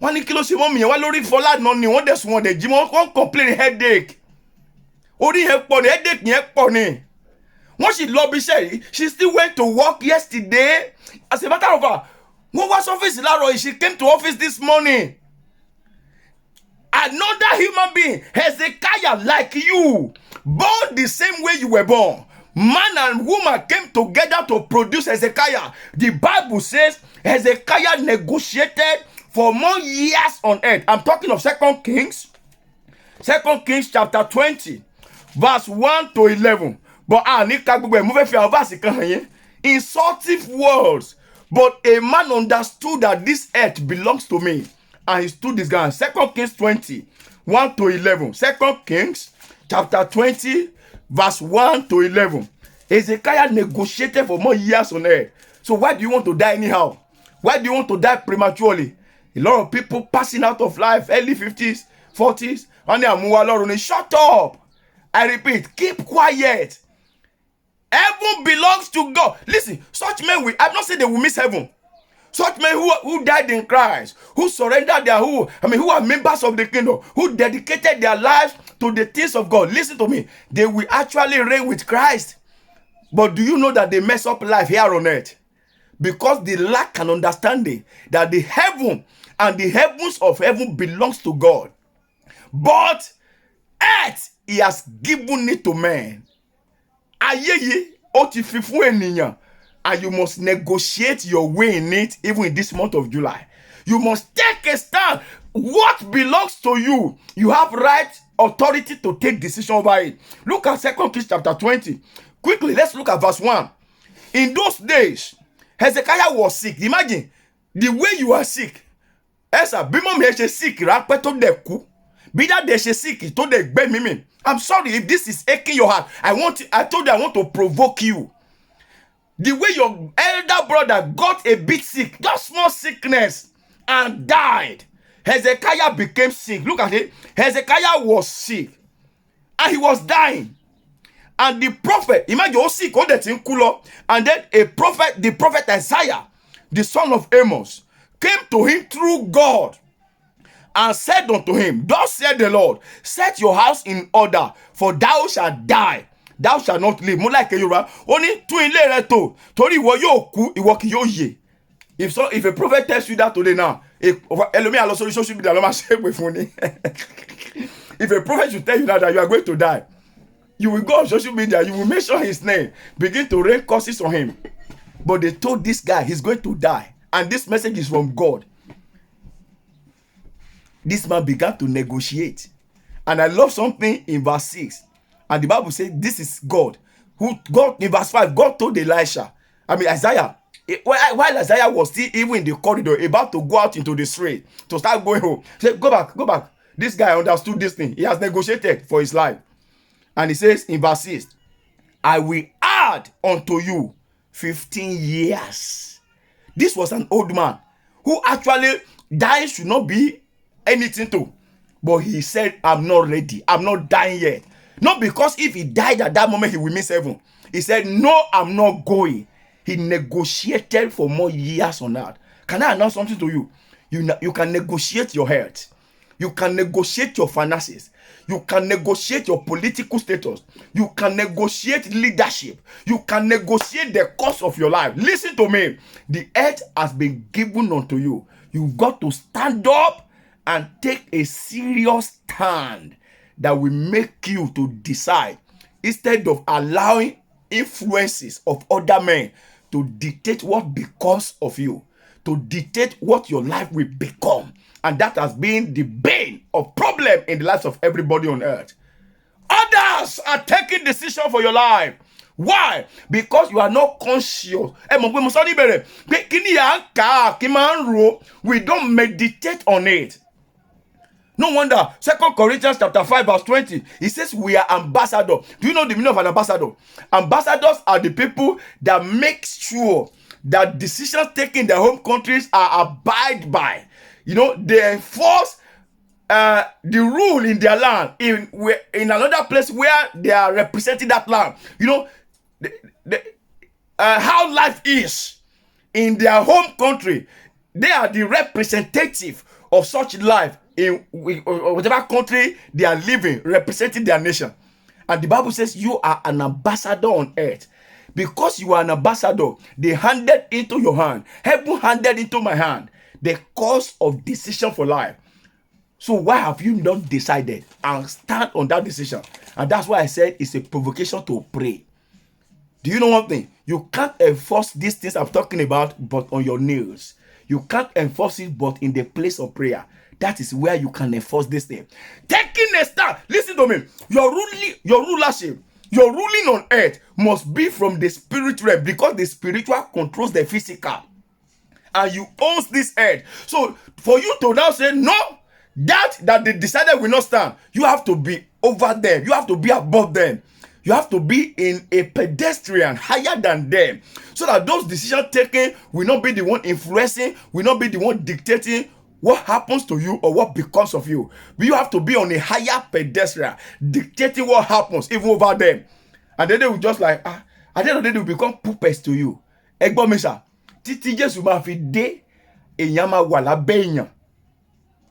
Wọ́n ní kí ló ṣe mọ́ mi yẹn wá lórí Fọlá náà ni wọ́n dẹ̀ sùn wọ́n dẹ̀ jí wọ́n complain headache. Orí yẹn pọ̀ ni headache yẹn pọ̀ ni. When she lobby Sherry, she still went to work yesterday. As a matter of fact, when was office Laro, she came to office this morning. Another human being, Hezekiah, like you, born the same way you were born. Man and woman came together to produce Hezekiah. The Bible says Hezekiah negotiated for more years on earth. I'm talking of 2 Kings chapter 20, verse 1 to 11. But insultive words. But a man understood that this earth belongs to me. And he stood this guy. 2 Kings 20, 1 to 11. 2 Kings chapter 20, verse 1 to 11. Hezekiah negotiated for more years on earth. So why do you want to die anyhow? Why do you want to die prematurely? A lot of people passing out of life, early 50s, 40s. And shut up. I repeat, keep quiet. Heaven belongs to God. Listen, such men, I'm not saying they will miss heaven. Such men who died in Christ, who surrendered who are members of the kingdom, who dedicated their lives to the things of God. Listen to me. They will actually reign with Christ. But do you know that they mess up life here on earth? Because they lack an understanding that the heaven and the heavens of heaven belongs to God. But earth, He has given it to man. And you must negotiate your way in it, even in this month of July. You must take a stand. What belongs to you, you have right, authority to take decision over it. Look at 2 Kings chapter 20. Quickly, let's look at verse 1. In those days, Hezekiah was sick. Imagine the way you are sick. Esa, bí mọ́ mi ẹ ṣe sick rápẹ́ tó dẹ̀ kú. Bí dáadé ṣe sick tó dẹ̀ gbé mímì. I'm sorry if this is aching your heart. I told you I want to provoke you. The way your elder brother got a bit sick, just small sickness, and died. Hezekiah became sick. Look at it. Hezekiah was sick. And he was dying. And the prophet, imagine how sick, all that in Kulo. And then the prophet Isaiah, the son of Amos, came to him through God and said unto him, thus said the Lord, set your house in order, for thou shalt die. Thou shalt not live. More like a Yoruba. Only two in later to. Tori wo yo ku, iwo ki yo ye. If a prophet tells you that today now, if a prophet should tell you now that you are going to die, you will go on social media, you will mention his name, begin to rain curses on him. But they told this guy he's going to die, and this message is from God. This man began to negotiate. And I love something in verse 6. And the Bible says this is God. God in verse 5, God told Isaiah, while Isaiah was still even in the corridor, about to go out into the street, to start going home, he said, go back. This guy understood this thing. He has negotiated for his life. And he says in verse 6, I will add unto you 15 years. This was an old man who actually dying should not be anything to. But he said, I'm not ready. I'm not dying yet. Not because if he died at that moment, he will miss heaven. He said, no, I'm not going. He negotiated for more years on earth. Can I announce something to you? You can negotiate your health. You can negotiate your finances. You can negotiate your political status. You can negotiate leadership. You can negotiate the course of your life. Listen to me. The earth has been given unto you. You've got to stand up and take a serious stand that will make you to decide, instead of allowing influences of other men to dictate what becomes of you, to dictate what your life will become. And that has been the bane of problem in the lives of everybody on earth. Others are taking decision for your life. Why? Because you are not conscious. We don't meditate on it. No wonder 2 Corinthians chapter 5 verse 20, it says we are ambassadors. Do you know the meaning of an ambassador? Ambassadors are the people that make sure that decisions taken in their home countries are abided by. You know, they enforce the rule in their land in another place where they are representing that land. You know, how life is in their home country. They are the representative of such life in whatever country they are living, representing their nation. And the Bible says you are an ambassador on earth. Because you are an ambassador, they handed into your hand, heaven handed into my hand, the course of decision for life. So why have you not decided and stand on that decision? And that's why I said it's a provocation to pray. Do you know one thing? You can't enforce these things I'm talking about but on your nails. You can't enforce it but in the place of prayer. That is where you can enforce this thing. Taking a stand. Listen to me. Your rulership, your ruling on earth must be from the spiritual realm, because the spiritual controls the physical. And you own this earth. So for you to now say, no, that they decided will not stand, you have to be over them. You have to be above them. You have to be in a pedestrian higher than them, so that those decisions taken will not be the one influencing, will not be the one dictating what happens to you or what becomes of you. But you have to be on a higher pedestrian, dictating what happens even over them. And then they will just like, at the end of the day, they will become puppets to you. Egbo mesa, titi Jesu ma fi de, èyàn ma wà lábẹ́ èyàn.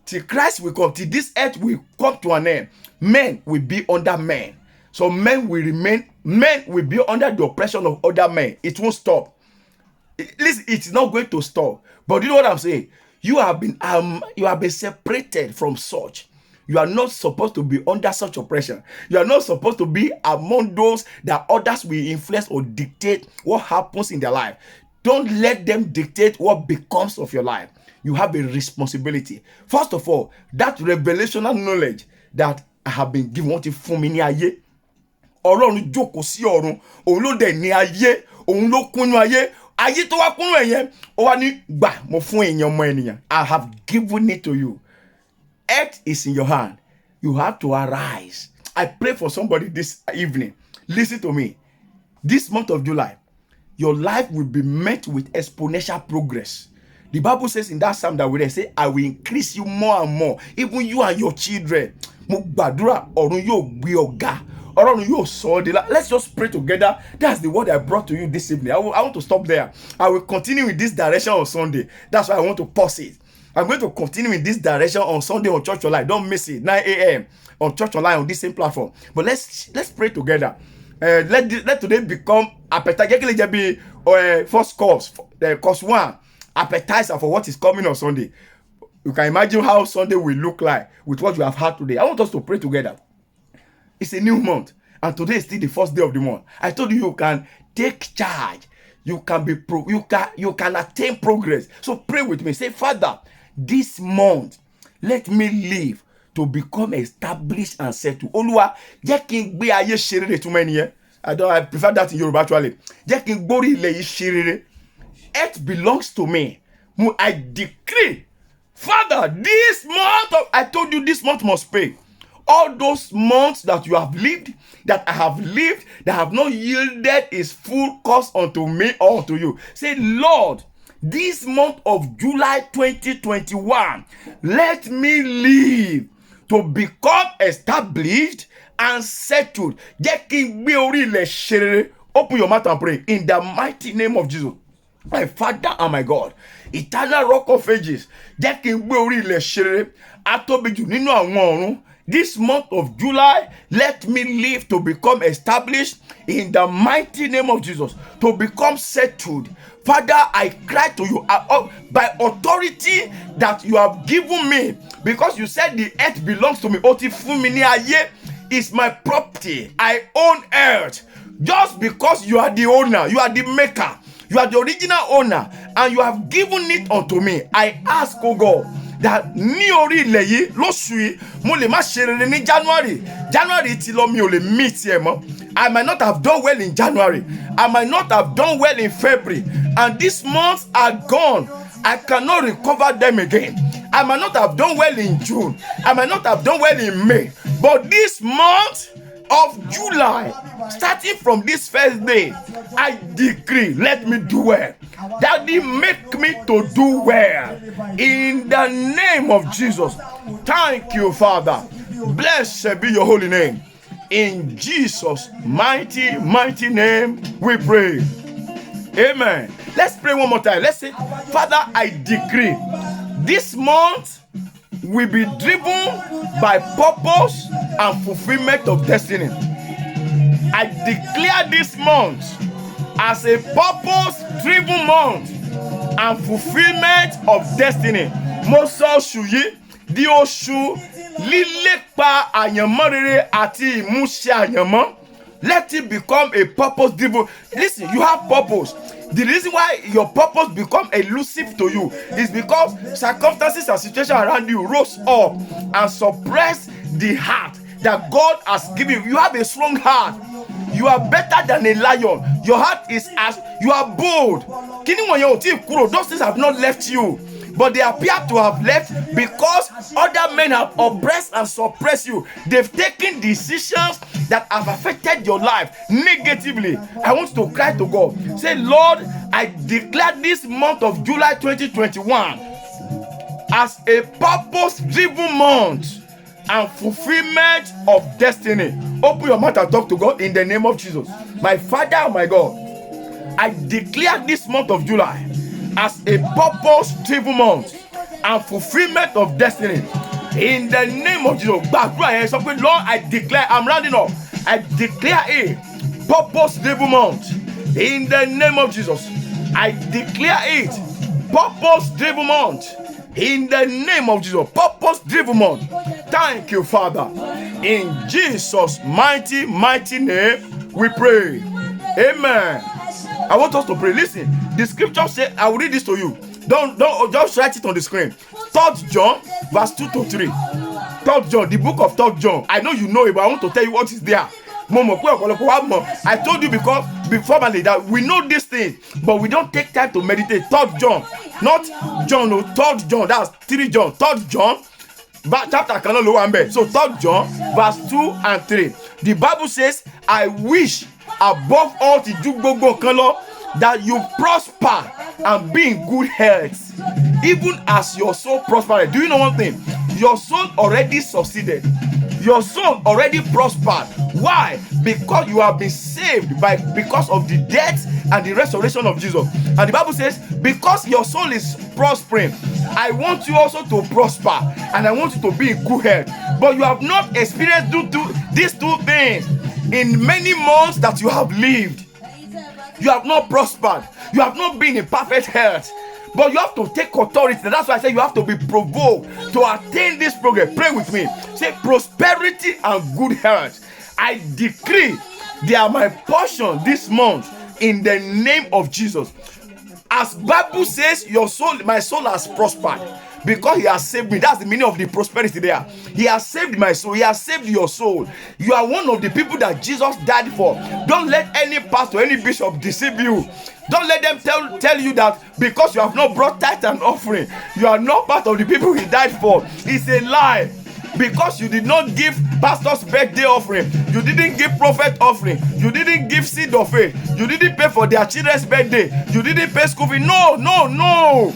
Till Christ will come, till this earth will come to an end, men will be under men. So men will be under the oppression of other men. It won't stop. Listen, it's not going to stop. But you know what I'm saying? You have been separated from such. You are not supposed to be under such oppression. You are not supposed to be among those that others will influence or dictate what happens in their life. Don't let them dictate what becomes of your life. You have a responsibility. First of all, that revelational knowledge that I have been given, what if fún mi ní ayé? Ọlọ́run jókòó sí ọ̀run, òun ló dẹ̀ ní ayé, òun ló kúnnú ayé. ayé tó wá kúnú ẹ̀yẹn ó wá ní gbà mo fún èèyàn ọmọ ènìyàn. I have given it to you. Earth is in your hand. You have to arise. I pray for somebody this evening. Listen to me. This month of July, your life will be met with exponential progress. The Bible says in that psalm that we read, say, I will increase you more and more, even you and your children. Mo gbàdúrà ọ̀run yóò gbé ọ̀gá. Ọlọ́run yóò sọ ọ́ di ńlá. Let's just pray together. That's the word I brought to you this evening. I want to stop there. I will continue in this direction on Sunday. That's why I want to pause it. I'm going to continue in this direction on Sunday on Church Online. Don't miss it. 9 a.m. on Church Online on this same platform. But let's pray together. Let today become appetite. First course, course 1, appetizer for what is coming on Sunday. You can imagine how Sunday will look like with what you have had today. I want us to pray together. It's a new month, and today is still the first day of the month. I told you can take charge. You can be you can attain progress. So pray with me. Say, Father, this month, let me live to become established and settled. Olúwa, jẹ́ kí n gbé ayé ṣe rere too many years. I prefer that in Yoruba actually. Jẹ́ kí n gbórí ilẹ̀ yìí ṣe rere. Earth belongs to me. I decree, Father, this month, I told you this month must pay. All those months that you have lived, that I have lived, that have not yielded its full cost unto me or unto you. Say, Lord, this month of July 2021, let me live to become established and settled. Open your mouth and pray in the mighty name of Jesus. My Father and my God, eternal rock of ages, this month of July, let me live to become established in the mighty name of Jesus, to become settled. Father, I cry to you by authority that you have given me, because you said the earth belongs to me. Is my property. I own earth. Just because you are the owner, you are the maker, you are the original owner, and you have given it unto me. I ask, oh God, that ní orí ilẹ̀ yìí lóṣù yìí mo lè má ṣe rere ní January ti lọ mi ò lè meet ẹ mọ́. I might not have done well in January. I might not have done well in February. And these months are gone. I cannot recover them again. I might not have done well in June. I might not have done well in May. But this month of July, starting from this first day, I decree, let me do well. Daddy, make me to do well. In the name of Jesus. Thank you, Father. Blessed be your holy name. In Jesus' mighty, mighty name, we pray. Amen. Let's pray one more time. Let's say, Father, I decree this month will be driven by purpose and fulfillment of destiny. I declare this month as a purpose-driven month and fulfillment of destiny. Mo sọ oṣù yìí di oṣù lílépa àyànmọ́ rere àti ìmúṣẹ àyànmọ́. Let it become a purpose-driven. Listen, you have purpose. The reason why your purpose become elusive to you is because circumstances and situations around you rose up and suppress the heart that God has given you. You have a strong heart. You are better than a lion. Your heart is as you are bold. Those things have not left you, but they appear to have left because other men have oppressed and suppressed you. They've taken decisions that have affected your life negatively. I want you to cry to God. Say, Lord, I declare this month of July 2021 as a purpose-driven month and fulfillment of destiny. Open your mouth and talk to God in the name of Jesus. My Father, my God, I declare this month of July as a purpose-driven month and fulfillment of destiny. In the name of Jesus. Lord, I declare, I'm rounding up. I declare a purpose-driven month. In the name of Jesus. I declare it purpose-driven month. In the name of Jesus. Purpose-driven month. Thank you, Father. In Jesus' mighty, mighty name, we pray. Amen. I want us to pray. Listen, the scripture says, I will read this to you. Don't just write it on the screen. 3 John, verse 2 to 3. 3 John, the book of 3 John. I know you know it, but I want to tell you what is there. I told you because formally that we know these things, but we don't take time to meditate. 3rd John, not John, no, 3rd John, that's 3 John, 3rd John, chapter kan lo wa nbe. So 3rd John, verse 2 and 3. The Bible says, I wish above all ti ju gbogbo kan lo that you prosper and be in good health, even as your soul prospered. Do you know one thing? Your soul already succeeded. Your soul already prospered. Why? Because you have been saved because of the death and the resurrection of Jesus. And the Bible says, because your soul is prospering, I want you also to prosper, and I want you to be in good health. But you have not experienced these two things in many months that you have lived. You have not prospered. You have not been in perfect health. But you have to take authority. That's why I say you have to be provoked to attain this progress. Pray with me. Say, prosperity and good health, I decree they are my portion this month in the name of Jesus. As Bible says, my soul has prospered because he has saved me. That's the meaning of the prosperity there. He has saved my soul. He has saved your soul. You are one of the people that Jesus died for. Don't let any pastor, any bishop deceive you. Don't let them tell you that because you have not brought tithe and offering, you are not part of the people he died for. It's a lie. Because you did not give pastor's birthday offering, you didn't give prophet offering, you didn't give seed of faith, you didn't pay for their children's birthday, you didn't pay school fee. No.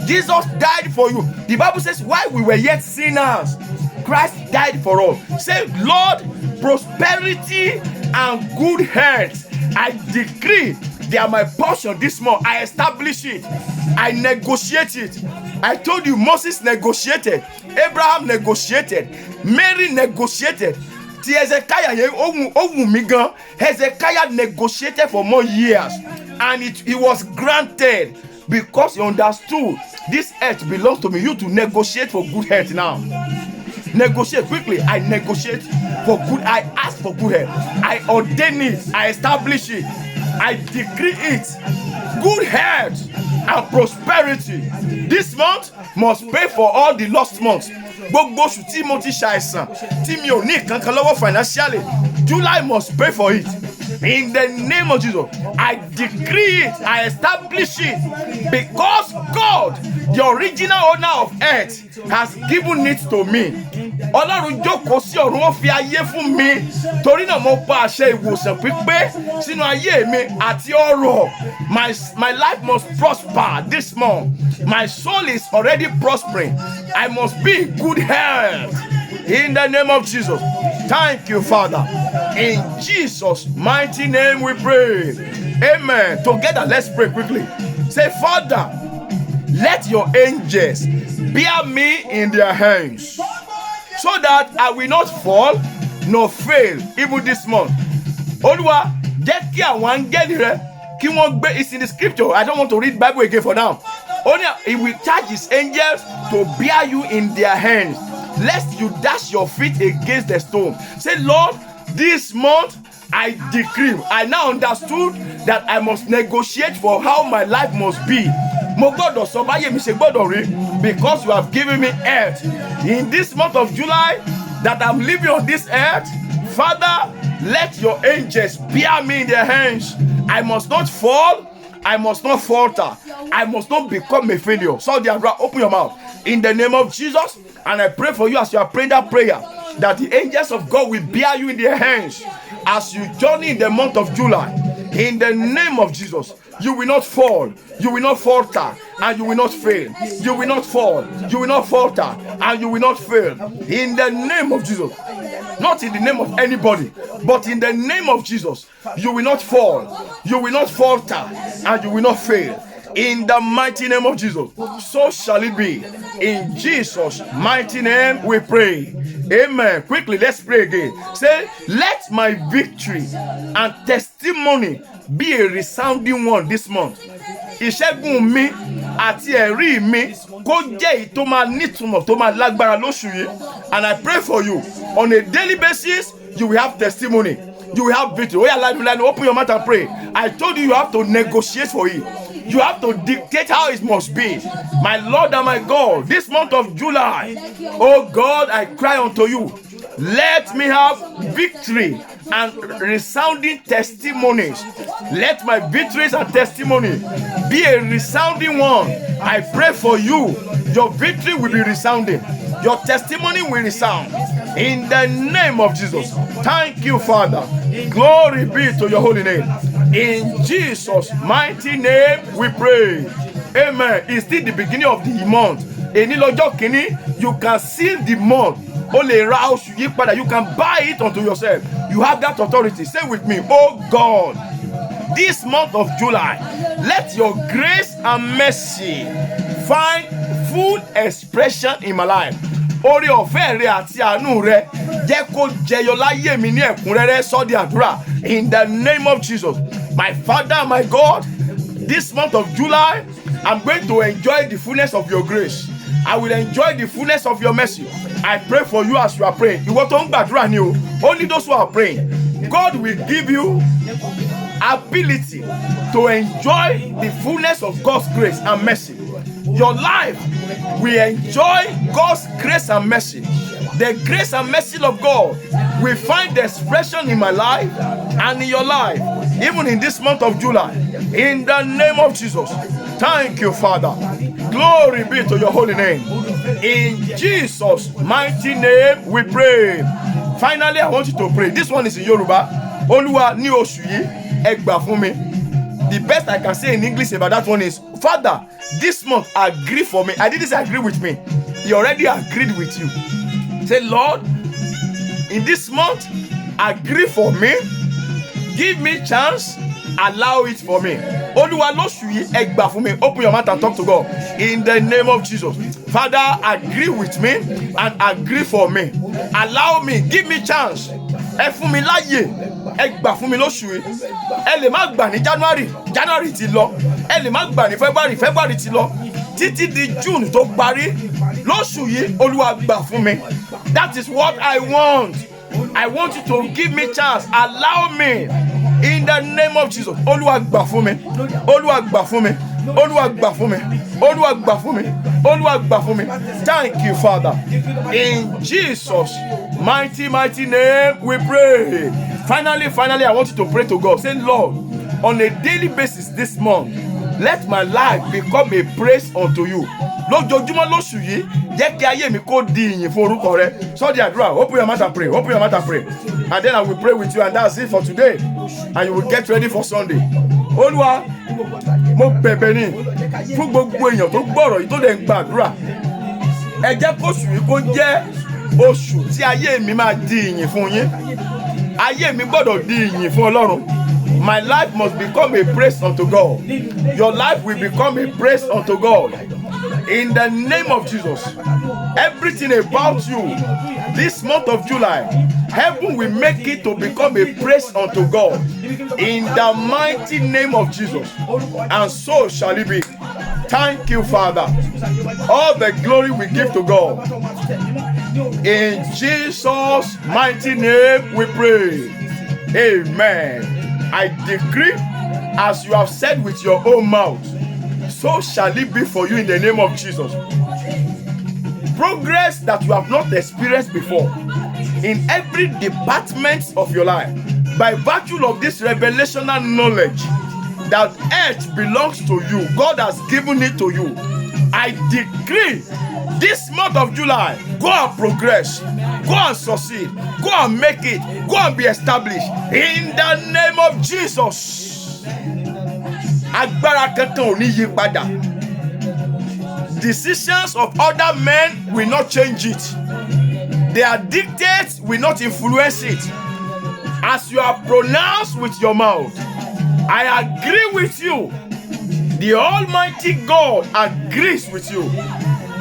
Jesus died for you. The Bible says, while we were yet sinners, Christ died for us. Say, Lord, prosperity and good health, I decree they are my portion this month. I establish it. I negotiate it. I told you Moses negotiated, Abraham negotiated, Mary negotiated. Hezekiah negotiated for more years, and it was granted because he understood this earth belongs to me. You to negotiate for good health now. Negotiate quickly. I negotiate for good. I ask for good health. I ordain it. I establish it. I decree it. Good health and prosperity. This month must pay for all the lost months. Gbogbo oṣù tí mo ti ṣàìsàn tí mi ò ní kankan lọ́wọ́ financially, July must pay for it. In the name of Jesus, I decree it, I establish it, because God, the original owner of earth, has given it to me. Ọlọ́run jókòó sí ọ̀run, ó fi ayé fún mi. Torí náà mo pa àṣẹ ìwòsàn pípé sínú ayé mi àti ọrọ̀. My life must prosper this month. My soul is already prospering. I must be in good health. In the name of Jesus. Thank you, Father. In Jesus' mighty name we pray. Amen. Together, let's pray quickly. Say, Father, let your angels bear me in their hands, so that I will not fall nor fail even this month. Olúwa, jẹ́ kí àwọn áńgẹ́lì rẹ kí wọ́n gbé. It's in the scripture. I don't want to read Bible again for now. Only he will charge his angels to bear you in their hands, lest you dash your feet against the stone. Say, Lord, this month I decree. I now understood that I must negotiate for how my life must be. Mo gbọ́dọ̀ sọ báyé mi ṣe gbọ́dọ̀ rí, because you have given me earth. In this month of July that I'm living on this earth, Father, let your angels bear me in their hands. I must not fall. I must not falter. I must not become a failure. So, open your mouth in the name of Jesus, and I pray for you as you are praying that prayer, that the angels of God will bear you in their hands as you journey in the month of July. In the name of Jesus, you will not fall, you will not falter, and you will not fail. You will not fall, you will not falter, and you will not fail. In the name of Jesus. Not in the name of anybody, but in the name of Jesus, you will not fall, you will not falter, and you will not fail. In the mighty name of Jesus, so shall it be. In Jesus' mighty name we pray. Amen. Quickly, let's pray again. Say, let my victory and testimony be a resounding one this month. Ìṣẹ́gun mi àti ẹ̀rí mi kó jẹ́ èyí tó máa nítumọ̀, tó máa lágbára lóṣù yìí. And I pray for you. On a daily basis, you will have testimony. You will have victory. Open your mouth and pray. I told you have to negotiate for it. You have to dictate how it must be. My Lord and my God, this month of July, oh God, I cry unto you. Let me have victory and resounding testimonies. Let my victories and testimony be a resounding one. I pray for you. Your victory will be resounding. Your testimony will resound. In the name of Jesus. Thank you, Father. Glory be to your holy name. In Jesus' mighty name we pray. Amen. It's still the beginning of the month. You can seal the month. You can buy it unto yourself. You have that authority. Say with me, oh God, this month of July, let your grace and mercy find full expression in my life. Orí ọ̀fẹ́ rẹ àti àánú rẹ jẹ́ kó jẹyọ láyé mi ní ẹ̀kúnrẹ́rẹ́ sọ́dí àdúrà. In the name of Jesus, my Father, my God, this month of July, I'm going to enjoy the fullness of your grace. I will enjoy the fullness of your mercy. I pray for you as you are praying. Ìwọ tó ń gbàdúrà ni o. Only those who are praying. God will give you ability to enjoy the fullness of God's grace and mercy. Your life will enjoy God's grace and mercy. The grace and mercy of God will find expression in my life and in your life, even in this month of July. In the name of Jesus. Thank you, Father. Glory be to your holy name. In Jesus' mighty name we pray. Finally, I want you to pray. This one is in Yoruba. Olúwa ní oṣù yìí, ẹ gbà fún mi. The best I can say in English about that one is, Father, this month agree for me. I didn't say agree with me. He already agreed with you. Say, Lord, in this month, agree for me. Give me chance. Allow it for me. Olúwa lóṣù yìí, ẹ gbà fún mi. Open your mouth and talk to God. In the name of Jesus. Father, agree with me and agree for me. Allow me. Give me chance. Ẹ fún mi láyè. Ẹ gbà fún mi lóṣù yìí. Ẹ lè má gbà ní January ti lọ. Ẹ lè má gbà ní February ti lọ. Títí di June tó parí. Lóṣù yìí, Olúwa gbà fún mi. That is what I want. I want you to give me chance. Allow me. In the name of Jesus. Olúwa gbà fún mi. Olúwa gbà fún mi. Olúwa gbà fún mi. Olúwa gbà fún mi. Olúwa gbà fún mi. Thank you, Father. In Jesus' mighty name we pray. Finally, I want you to pray to God. Say, Lord, on a daily basis this month, let my life become a praise unto you. Lójoojúmọ́ lóṣù yìí, jẹ́ kí ayé mi kó di ìyìn fún orúkọ rẹ. Sọ di àdúrà. Open your mouth and pray. Open your mouth and pray. And then I will pray with you, and that's it for today. And you will get ready for Sunday. Olúwa, mo bẹ̀bẹ̀ ni fún gbogbo èèyàn tó gbọ́rọ̀ yìí tó dẹ̀ ń gbàdúrà. Ẹ jẹ́ kóṣù yìí kó jẹ́ oṣù tí ayé mi máa di ìyìn fún yín. Ayé mi gbọ́dọ̀ di ìyìn fún Ọlọ́run. My life must become a praise unto God. Your life will become a praise unto God. In the name of Jesus. Everything about you this month of July, heaven will make it to become a praise unto God. In the mighty name of Jesus. And so shall it be. Thank you, Father. All the glory we give to God. In Jesus' mighty name we pray. Amen. I decree, as you have said with your own mouth, so shall it be for you in the name of Jesus. Progress that you have not experienced before in every department of your life, by virtue of this revelational knowledge that earth belongs to you, God has given it to you. I decree this month of July, go and progress, go and succeed, go and make it, go and be established in the name of Jesus. Agbára kankan ò ní yí padà. Decisions of other men will not change it. Their dictates will not influence it. As you are pronounced with your mouth, I agree with you. The Almighty God agrees with you.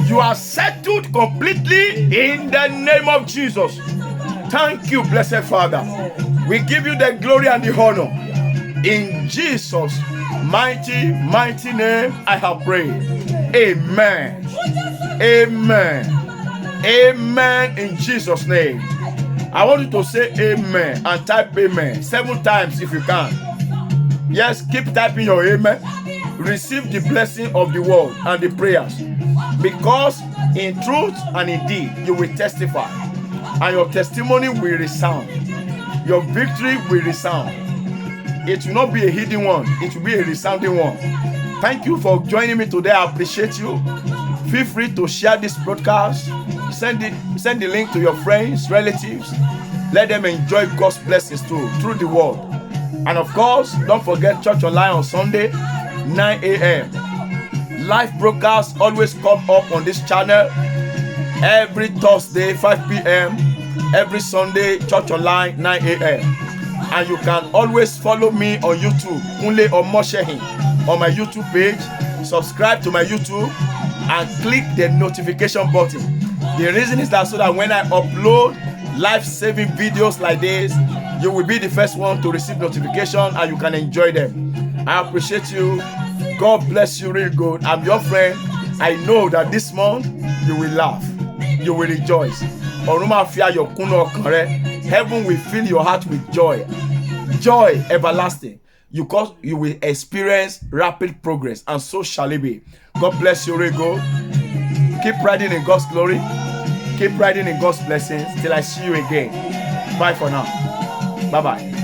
You are settled completely in the name of Jesus. Thank you, blessed Father. We give you the glory and the honor. In Jesus' mighty name I have prayed. Amen. Amen. Amen in Jesus' name. I want you to say amen and type amen 7 times if you can. Yes, keep typing your amen. Receive the blessing of the word and the prayers. Because in truth and in deed you will testify, and your testimony will resound. your victory will resound. It will not be a hidden one, it will be a resounding one. Thank you for joining me today. I appreciate you. Feel free to share this broadcast. Send the link to your friends, relatives. Let them enjoy God's blessings too through the word. And of course, don't forget Church Online on Sunday, 9 a.m. Live broadcasts always come up on this channel every Thursday, 5 p.m. Every Sunday, Church Online, 9 a.m. And you can always follow me on YouTube, Kunle Omoshehin, on my YouTube page. Subscribe to my YouTube and click the notification button. The reason is that so that when I upload life-saving videos like this, you will be the first one to receive notification and you can enjoy them. I appreciate you. God bless you real good. I'm your friend. I know that this month you will laugh, you will rejoice. Heaven will fill your heart with joy. Joy everlasting. You will experience rapid progress, and so shall it be. God bless you, Rego. Keep riding in God's glory. Keep riding in God's blessings till I see you again. Bye for now. Bye-bye.